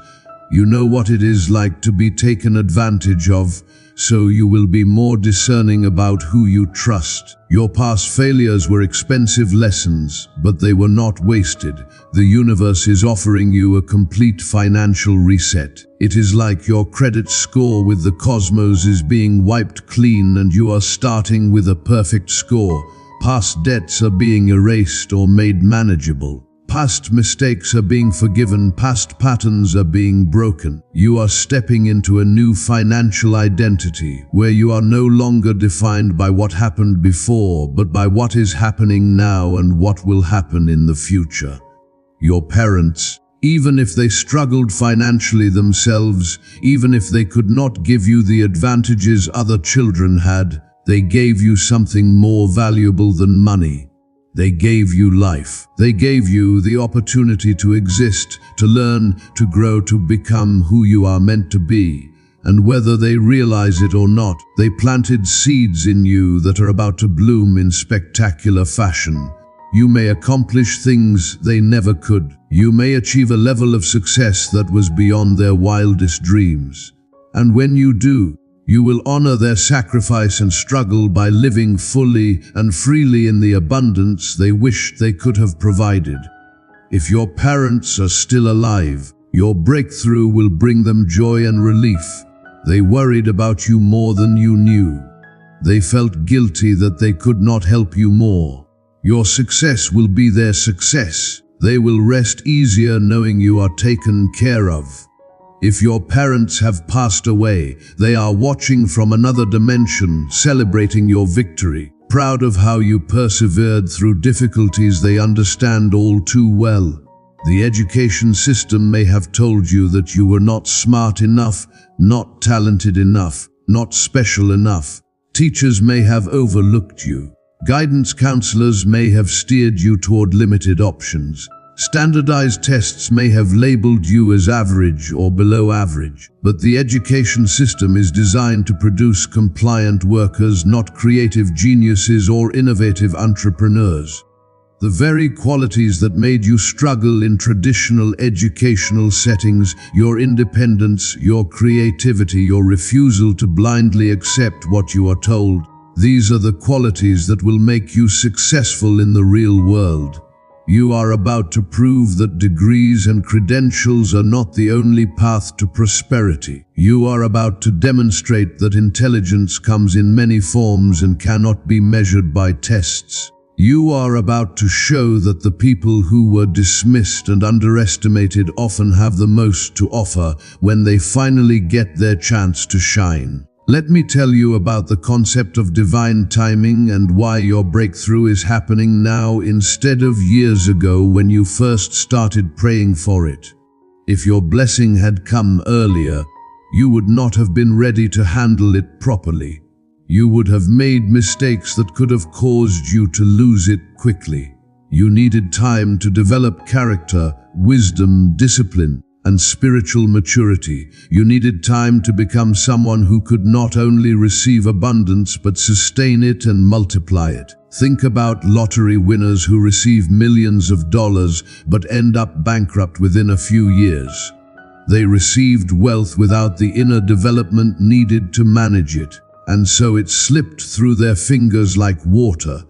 You know what it is like to be taken advantage of, so you will be more discerning about who you trust. Your past failures were expensive lessons, but they were not wasted. The universe is offering you a complete financial reset. It is like your credit score with the cosmos is being wiped clean and you are starting with a perfect score. Past debts are being erased or made manageable. Past mistakes are being forgiven, past patterns are being broken. You are stepping into a new financial identity where you are no longer defined by what happened before, but by what is happening now and what will happen in the future. Your parents, even if they struggled financially themselves, even if they could not give you the advantages other children had, they gave you something more valuable than money. They gave you life. They gave you the opportunity to exist, to learn, to grow, to become who you are meant to be. And whether they realize it or not, they planted seeds in you that are about to bloom in spectacular fashion. You may accomplish things they never could. You may achieve a level of success that was beyond their wildest dreams. And when you do, you will honor their sacrifice and struggle by living fully and freely in the abundance they wished they could have provided. If your parents are still alive, Your breakthrough will bring them joy and relief. They worried about you more than you knew. They felt guilty that they could not help you more. Your success will be their success. They will rest easier knowing you are taken care of. If your parents have passed away, they are watching from another dimension, celebrating your victory. Proud of how you persevered through difficulties they understand all too well. The education system may have told you that you were not smart enough, not talented enough, not special enough. Teachers may have overlooked you. Guidance counselors may have steered you toward limited options. Standardized tests may have labeled you as average or below average, but the education system is designed to produce compliant workers, not creative geniuses or innovative entrepreneurs. The very qualities that made you struggle in traditional educational settings, your independence, your creativity, your refusal to blindly accept what you are told, these are the qualities that will make you successful in the real world. You are about to prove that degrees and credentials are not the only path to prosperity. You are about to demonstrate that intelligence comes in many forms and cannot be measured by tests. You are about to show that the people who were dismissed and underestimated often have the most to offer when they finally get their chance to shine. Let me tell you about the concept of divine timing and why your breakthrough is happening now instead of years ago when you first started praying for it. If your blessing had come earlier, you would not have been ready to handle it properly. You would have made mistakes that could have caused you to lose it quickly. You needed time to develop character, wisdom, discipline, and spiritual maturity. You needed time to become someone who could not only receive abundance but sustain it and multiply it. Think about lottery winners who receive millions of dollars but end up bankrupt within a few years. They received wealth without the inner development needed to manage it, and so it slipped through their fingers like water.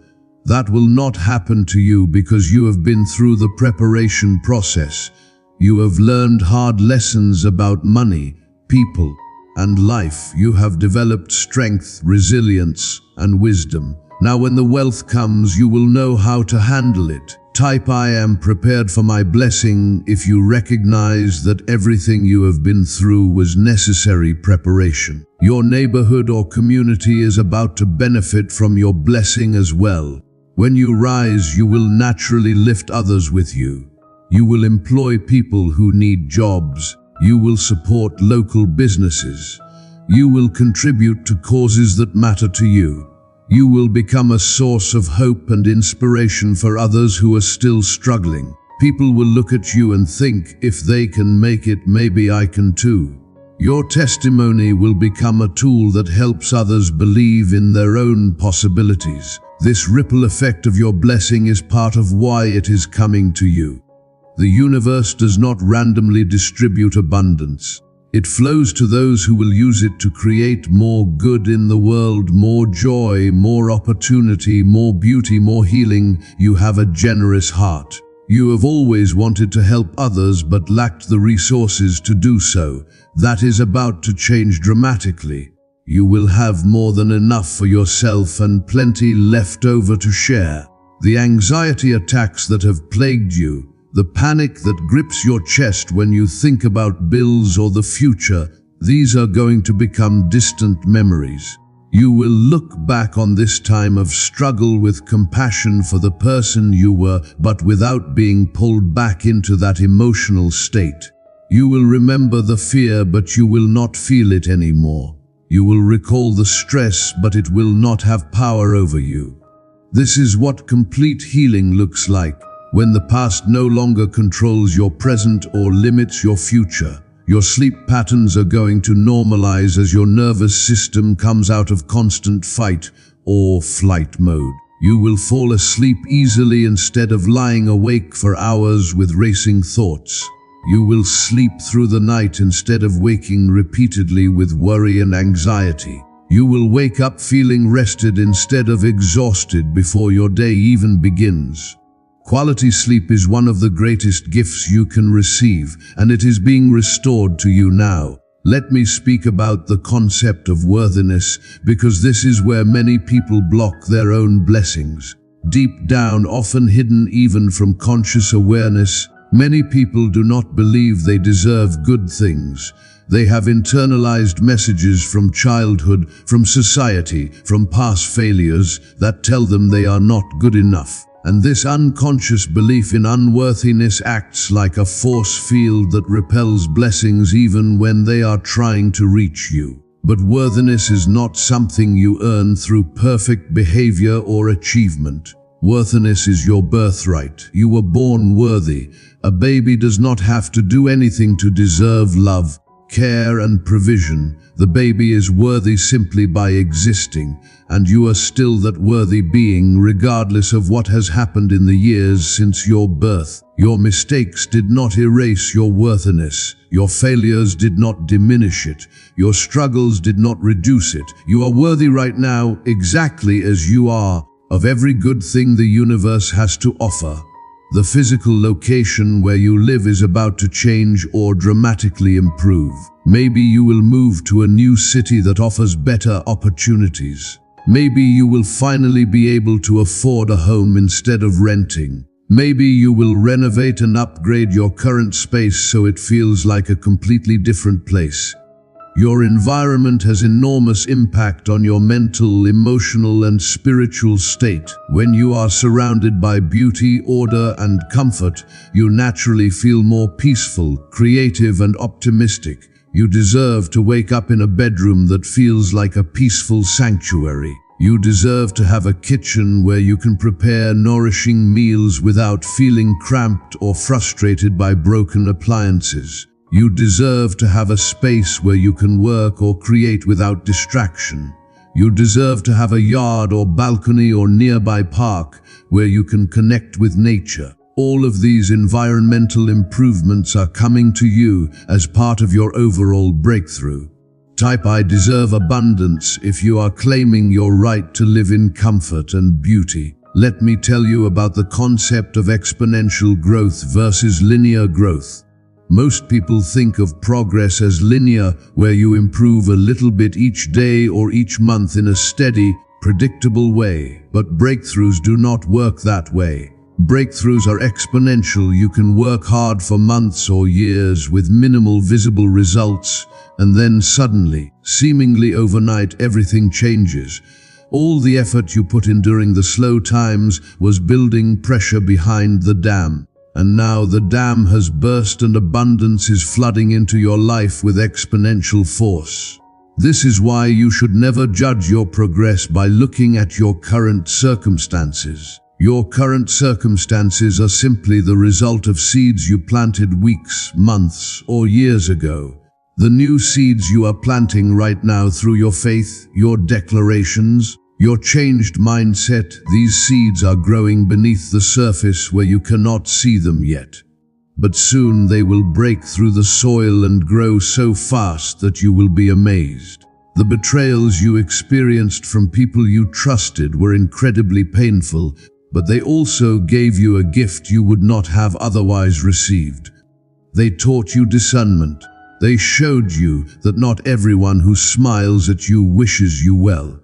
That will not happen to you because you have been through the preparation process. You have learned hard lessons about money, people, and life. You have developed strength, resilience, and wisdom. Now when the wealth comes, you will know how to handle it. Type "I am prepared for my blessing" if you recognize that everything you have been through was necessary preparation. Your neighborhood or community is about to benefit from your blessing as well. When you rise, you will naturally lift others with you. You will employ people who need jobs. You will support local businesses. You will contribute to causes that matter to you. You will become a source of hope and inspiration for others who are still struggling. People will look at you and think, if they can make it, maybe I can too. Your testimony will become a tool that helps others believe in their own possibilities. This ripple effect of your blessing is part of why it is coming to you. The universe does not randomly distribute abundance. It flows to those who will use it to create more good in the world, more joy, more opportunity, more beauty, more healing. You have a generous heart. You have always wanted to help others but lacked the resources to do so. That is about to change dramatically. You will have more than enough for yourself and plenty left over to share. The anxiety attacks that have plagued you, the panic that grips your chest when you think about bills or the future, these are going to become distant memories. You will look back on this time of struggle with compassion for the person you were, but without being pulled back into that emotional state. You will remember the fear, but you will not feel it anymore. You will recall the stress, but it will not have power over you. This is what complete healing looks like. When the past no longer controls your present or limits your future, your sleep patterns are going to normalize as your nervous system comes out of constant fight or flight mode. You will fall asleep easily instead of lying awake for hours with racing thoughts. You will sleep through the night instead of waking repeatedly with worry and anxiety. You will wake up feeling rested instead of exhausted before your day even begins. Quality sleep is one of the greatest gifts you can receive, and it is being restored to you now. Let me speak about the concept of worthiness, because this is where many people block their own blessings. Deep down, often hidden even from conscious awareness, many people do not believe they deserve good things. They have internalized messages from childhood, from society, from past failures that tell them they are not good enough. And this unconscious belief in unworthiness acts like a force field that repels blessings even when they are trying to reach you. But worthiness is not something you earn through perfect behavior or achievement. Worthiness is your birthright. You were born worthy. A baby does not have to do anything to deserve love, care, and provision. The baby is worthy simply by existing, and you are still that worthy being regardless of what has happened in the years since your birth. Your mistakes did not erase your worthiness. Your failures did not diminish it. Your struggles did not reduce it. You are worthy right now, exactly as you are, of every good thing the universe has to offer. The physical location where you live is about to change or dramatically improve. Maybe you will move to a new city that offers better opportunities. Maybe you will finally be able to afford a home instead of renting. Maybe you will renovate and upgrade your current space so it feels like a completely different place. Your environment has enormous impact on your mental, emotional, and spiritual state. When you are surrounded by beauty, order, and comfort, you naturally feel more peaceful, creative, and optimistic. You deserve to wake up in a bedroom that feels like a peaceful sanctuary. You deserve to have a kitchen where you can prepare nourishing meals without feeling cramped or frustrated by broken appliances. You deserve to have a space where you can work or create without distraction. You deserve to have a yard or balcony or nearby park where you can connect with nature. All of these environmental improvements are coming to you as part of your overall breakthrough. Type I deserve abundance if you are claiming your right to live in comfort and beauty. Let me tell you about the concept of exponential growth versus linear growth. Most people think of progress as linear, where you improve a little bit each day or each month in a steady, predictable way. But breakthroughs do not work that way. Breakthroughs are exponential. You can work hard for months or years with minimal visible results, and then suddenly, seemingly overnight, everything changes. All the effort you put in during the slow times was building pressure behind the dam. And now the dam has burst and abundance is flooding into your life with exponential force. This is why you should never judge your progress by looking at your current circumstances. Your current circumstances are simply the result of seeds you planted weeks, months, or years ago. The new seeds you are planting right now through your faith, your declarations, your changed mindset, these seeds are growing beneath the surface where you cannot see them yet. But soon they will break through the soil and grow so fast that you will be amazed. The betrayals you experienced from people you trusted were incredibly painful, but they also gave you a gift you would not have otherwise received. They taught you discernment. They showed you that not everyone who smiles at you wishes you well.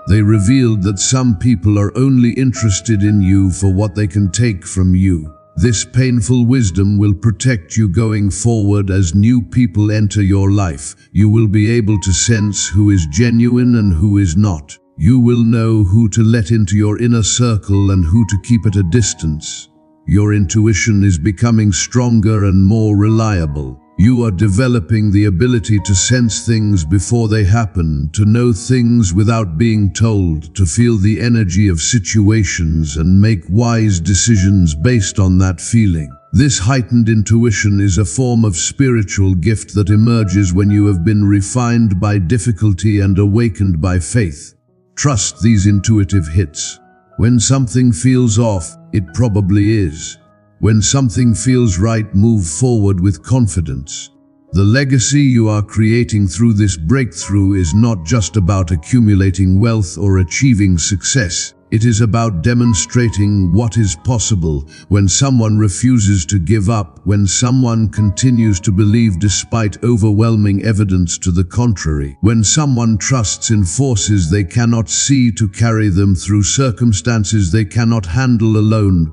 They revealed that some people are only interested in you for what they can take from you. This painful wisdom will protect you going forward as new people enter your life. You will be able to sense who is genuine and who is not. You will know who to let into your inner circle and who to keep at a distance. Your intuition is becoming stronger and more reliable. You are developing the ability to sense things before they happen, to know things without being told, to feel the energy of situations and make wise decisions based on that feeling. This heightened intuition is a form of spiritual gift that emerges when you have been refined by difficulty and awakened by faith. Trust these intuitive hits. When something feels off, it probably is. When something feels right, move forward with confidence. The legacy you are creating through this breakthrough is not just about accumulating wealth or achieving success. It is about demonstrating what is possible when someone refuses to give up, when someone continues to believe despite overwhelming evidence to the contrary, when someone trusts in forces they cannot see to carry them through circumstances they cannot handle alone.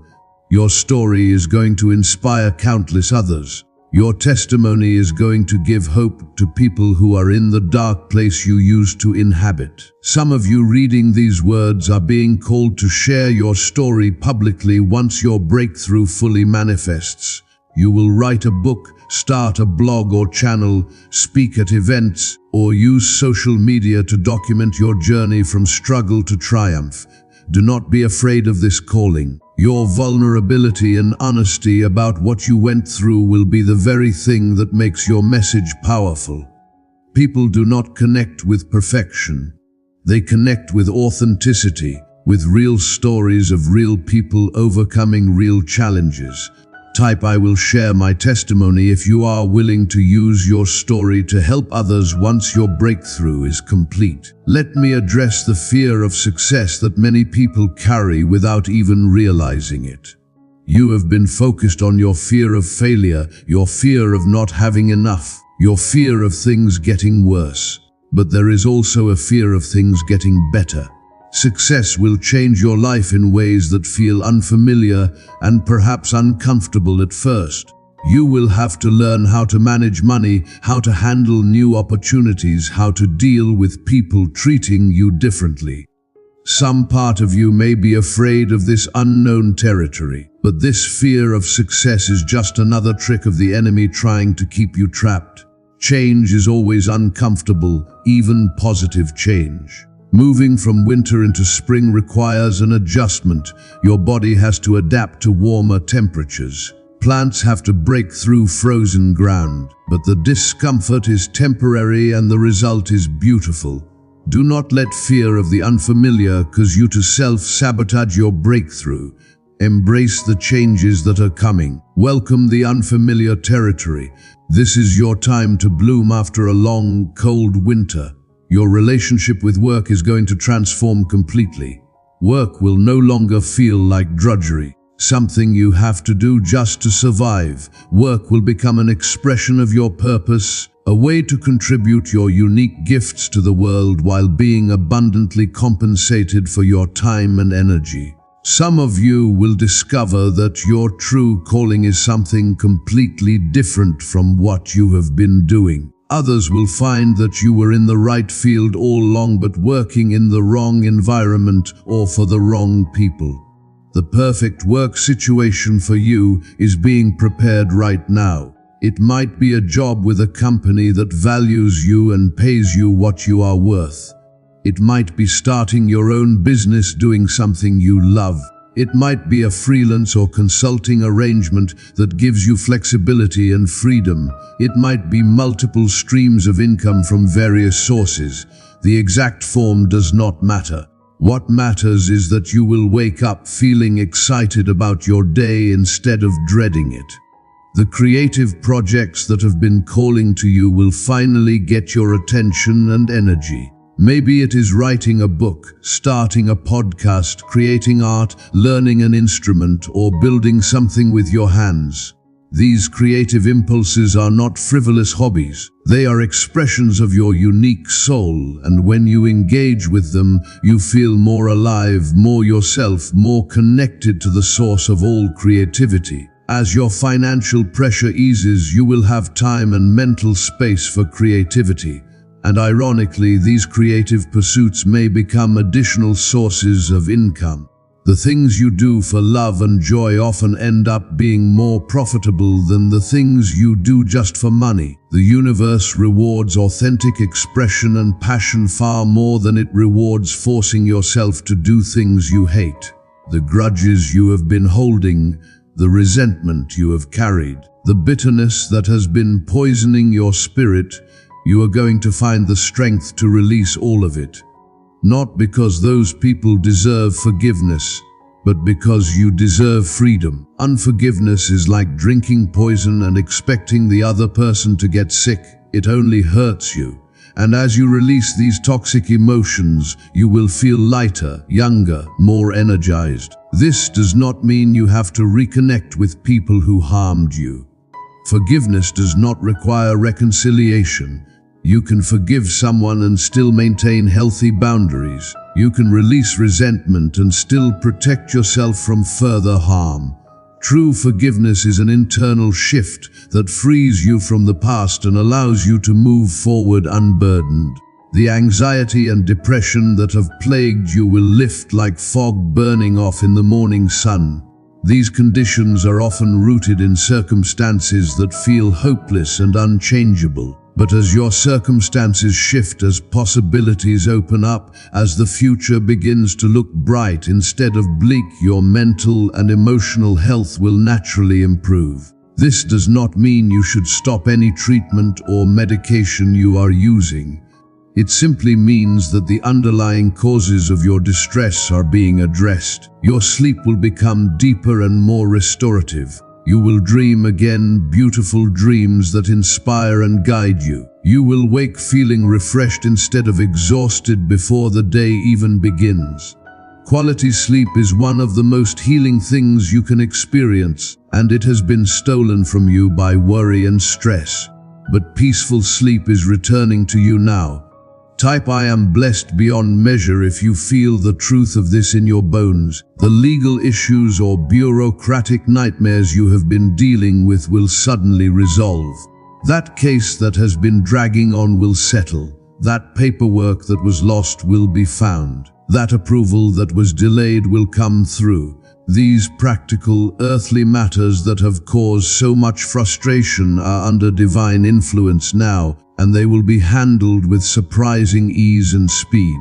Your story is going to inspire countless others. Your testimony is going to give hope to people who are in the dark place you used to inhabit. Some of you reading these words are being called to share your story publicly once your breakthrough fully manifests. You will write a book, start a blog or channel, speak at events, or use social media to document your journey from struggle to triumph. Do not be afraid of this calling. Your vulnerability and honesty about what you went through will be the very thing that makes your message powerful. People do not connect with perfection. They connect with authenticity, with real stories of real people overcoming real challenges. Type "I will share my testimony" if you are willing to use your story to help others once your breakthrough is complete. Let me address the fear of success that many people carry without even realizing it. You have been focused on your fear of failure, your fear of not having enough, your fear of things getting worse. But there is also a fear of things getting better. Success will change your life in ways that feel unfamiliar and perhaps uncomfortable at first. You will have to learn how to manage money, how to handle new opportunities, how to deal with people treating you differently. Some part of you may be afraid of this unknown territory, but this fear of success is just another trick of the enemy trying to keep you trapped. Change is always uncomfortable, even positive change. Moving from winter into spring requires an adjustment. Your body has to adapt to warmer temperatures. Plants have to break through frozen ground, but the discomfort is temporary and the result is beautiful. Do not let fear of the unfamiliar cause you to self-sabotage your breakthrough. Embrace the changes that are coming. Welcome the unfamiliar territory. This is your time to bloom after a long, cold winter. Your relationship with work is going to transform completely. Work will no longer feel like drudgery, something you have to do just to survive. Work will become an expression of your purpose, a way to contribute your unique gifts to the world while being abundantly compensated for your time and energy. Some of you will discover that your true calling is something completely different from what you have been doing. Others will find that you were in the right field all along but working in the wrong environment or for the wrong people. The perfect work situation for you is being prepared right now. It might be a job with a company that values you and pays you what you are worth. It might be starting your own business doing something you love. It might be a freelance or consulting arrangement that gives you flexibility and freedom. It might be multiple streams of income from various sources. The exact form does not matter. What matters is that you will wake up feeling excited about your day instead of dreading it. The creative projects that have been calling to you will finally get your attention and energy. Maybe it is writing a book, starting a podcast, creating art, learning an instrument, or building something with your hands. These creative impulses are not frivolous hobbies. They are expressions of your unique soul, and when you engage with them, you feel more alive, more yourself, more connected to the source of all creativity. As your financial pressure eases, you will have time and mental space for creativity. And ironically, these creative pursuits may become additional sources of income. The things you do for love and joy often end up being more profitable than the things you do just for money. The universe rewards authentic expression and passion far more than it rewards forcing yourself to do things you hate. The grudges you have been holding, the resentment you have carried, the bitterness that has been poisoning your spirit, you are going to find the strength to release all of it. Not because those people deserve forgiveness, but because you deserve freedom. Unforgiveness is like drinking poison and expecting the other person to get sick. It only hurts you. And as you release these toxic emotions, you will feel lighter, younger, more energized. This does not mean you have to reconnect with people who harmed you. Forgiveness does not require reconciliation. You can forgive someone and still maintain healthy boundaries. You can release resentment and still protect yourself from further harm. True forgiveness is an internal shift that frees you from the past and allows you to move forward unburdened. The anxiety and depression that have plagued you will lift like fog burning off in the morning sun. These conditions are often rooted in circumstances that feel hopeless and unchangeable. But as your circumstances shift, as possibilities open up, as the future begins to look bright instead of bleak, your mental and emotional health will naturally improve. This does not mean you should stop any treatment or medication you are using. It simply means that the underlying causes of your distress are being addressed. Your sleep will become deeper and more restorative. You will dream again beautiful dreams that inspire and guide you. You will wake feeling refreshed instead of exhausted before the day even begins. Quality sleep is one of the most healing things you can experience, and it has been stolen from you by worry and stress. But peaceful sleep is returning to you now. Type I am blessed beyond measure if you feel the truth of this in your bones. The legal issues or bureaucratic nightmares you have been dealing with will suddenly resolve. That case that has been dragging on will settle. That paperwork that was lost will be found. That approval that was delayed will come through. These practical, earthly matters that have caused so much frustration are under divine influence now, and they will be handled with surprising ease and speed.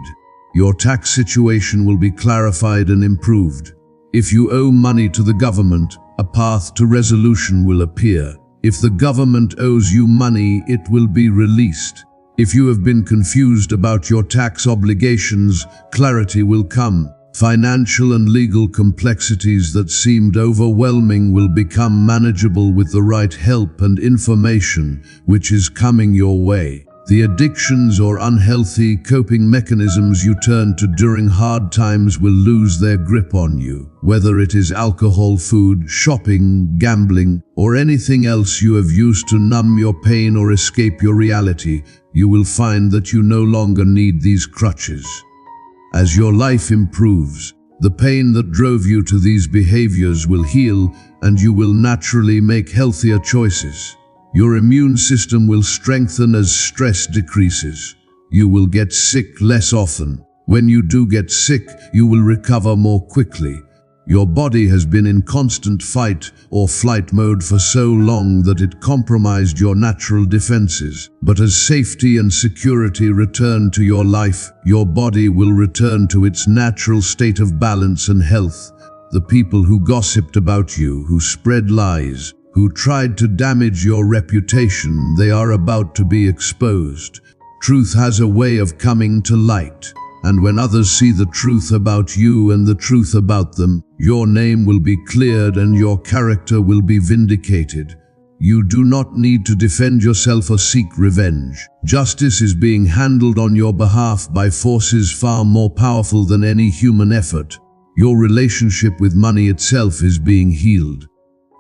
Your tax situation will be clarified and improved. If you owe money to the government, a path to resolution will appear. If the government owes you money, it will be released. If you have been confused about your tax obligations, clarity will come. Financial and legal complexities that seemed overwhelming will become manageable with the right help and information which is coming your way. The addictions or unhealthy coping mechanisms you turn to during hard times will lose their grip on you. Whether it is alcohol, food, shopping, gambling, or anything else you have used to numb your pain or escape your reality, you will find that you no longer need these crutches. As your life improves, the pain that drove you to these behaviors will heal, and you will naturally make healthier choices. Your immune system will strengthen as stress decreases. You will get sick less often. When you do get sick, you will recover more quickly. Your body has been in constant fight or flight mode for so long that it compromised your natural defenses. But as safety and security return to your life, your body will return to its natural state of balance and health. The people who gossiped about you, who spread lies, who tried to damage your reputation, they are about to be exposed. Truth has a way of coming to light. And when others see the truth about you and the truth about them, your name will be cleared and your character will be vindicated. You do not need to defend yourself or seek revenge. Justice is being handled on your behalf by forces far more powerful than any human effort. Your relationship with money itself is being healed.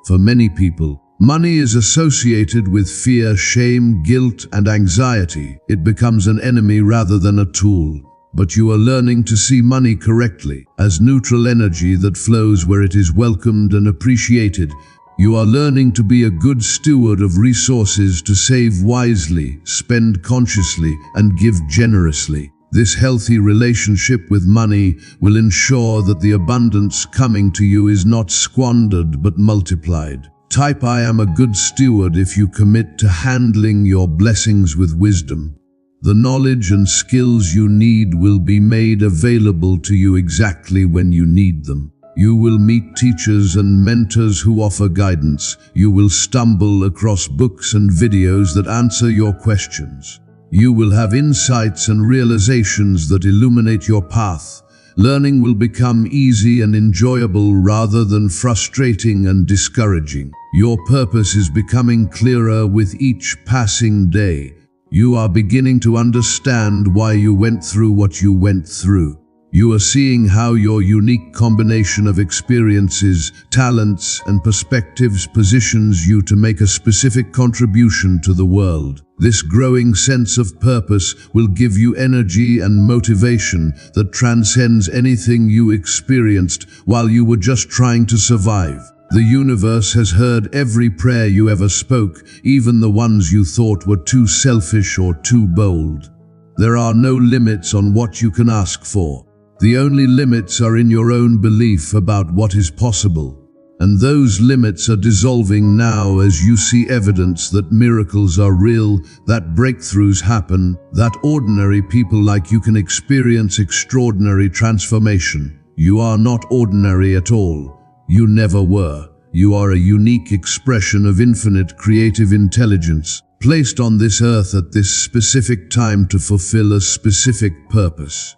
For many people, money is associated with fear, shame, guilt, and anxiety. It becomes an enemy rather than a tool. But you are learning to see money correctly, as neutral energy that flows where it is welcomed and appreciated. You are learning to be a good steward of resources, to save wisely, spend consciously, and give generously. This healthy relationship with money will ensure that the abundance coming to you is not squandered but multiplied. Type I am a good steward if you commit to handling your blessings with wisdom. The knowledge and skills you need will be made available to you exactly when you need them. You will meet teachers and mentors who offer guidance. You will stumble across books and videos that answer your questions. You will have insights and realizations that illuminate your path. Learning will become easy and enjoyable rather than frustrating and discouraging. Your purpose is becoming clearer with each passing day. You are beginning to understand why you went through what you went through. You are seeing how your unique combination of experiences, talents, and perspectives positions you to make a specific contribution to the world. This growing sense of purpose will give you energy and motivation that transcends anything you experienced while you were just trying to survive. The universe has heard every prayer you ever spoke, even the ones you thought were too selfish or too bold. There are no limits on what you can ask for. The only limits are in your own belief about what is possible. And those limits are dissolving now as you see evidence that miracles are real, that breakthroughs happen, that ordinary people like you can experience extraordinary transformation. You are not ordinary at all. You never were. You are a unique expression of infinite creative intelligence, placed on this earth at this specific time to fulfill a specific purpose.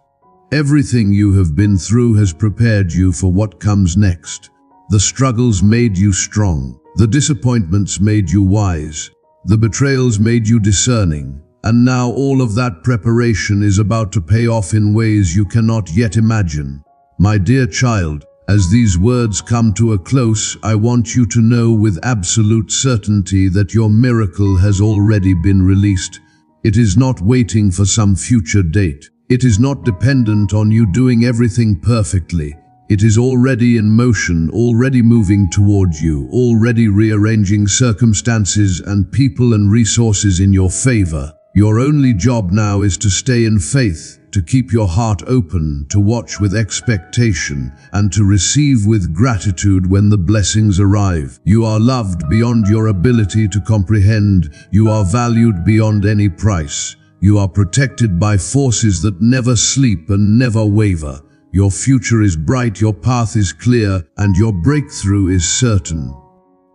Everything you have been through has prepared you for what comes next. The struggles made you strong. The disappointments made you wise. The betrayals made you discerning. And now all of that preparation is about to pay off in ways you cannot yet imagine. My dear child, as these words come to a close, I want you to know with absolute certainty that your miracle has already been released. It is not waiting for some future date. It is not dependent on you doing everything perfectly. It is already in motion, already moving towards you, already rearranging circumstances and people and resources in your favor. Your only job now is to stay in faith, to keep your heart open, to watch with expectation, and to receive with gratitude when the blessings arrive. You are loved beyond your ability to comprehend. You are valued beyond any price. You are protected by forces that never sleep and never waver. Your future is bright, your path is clear, and your breakthrough is certain.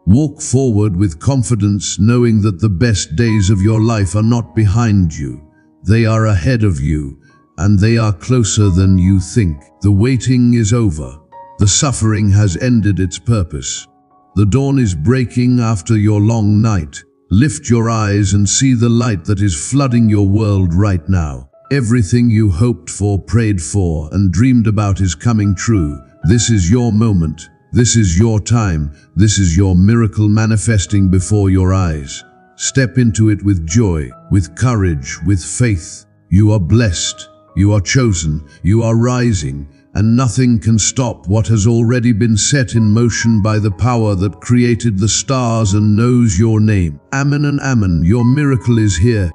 Walk forward with confidence, knowing that the best days of your life are not behind you. They are ahead of you, and they are closer than you think. The waiting is over. The suffering has ended its purpose. The dawn is breaking after your long night. Lift your eyes and see the light that is flooding your world right now. Everything you hoped for, prayed for, and dreamed about is coming true. This is your moment. This is your time. This is your miracle manifesting before your eyes. Step into it with joy, with courage, with faith. You are blessed. You are chosen. You are rising. And nothing can stop what has already been set in motion by the power that created the stars and knows your name. Amen and amen. Your miracle is here.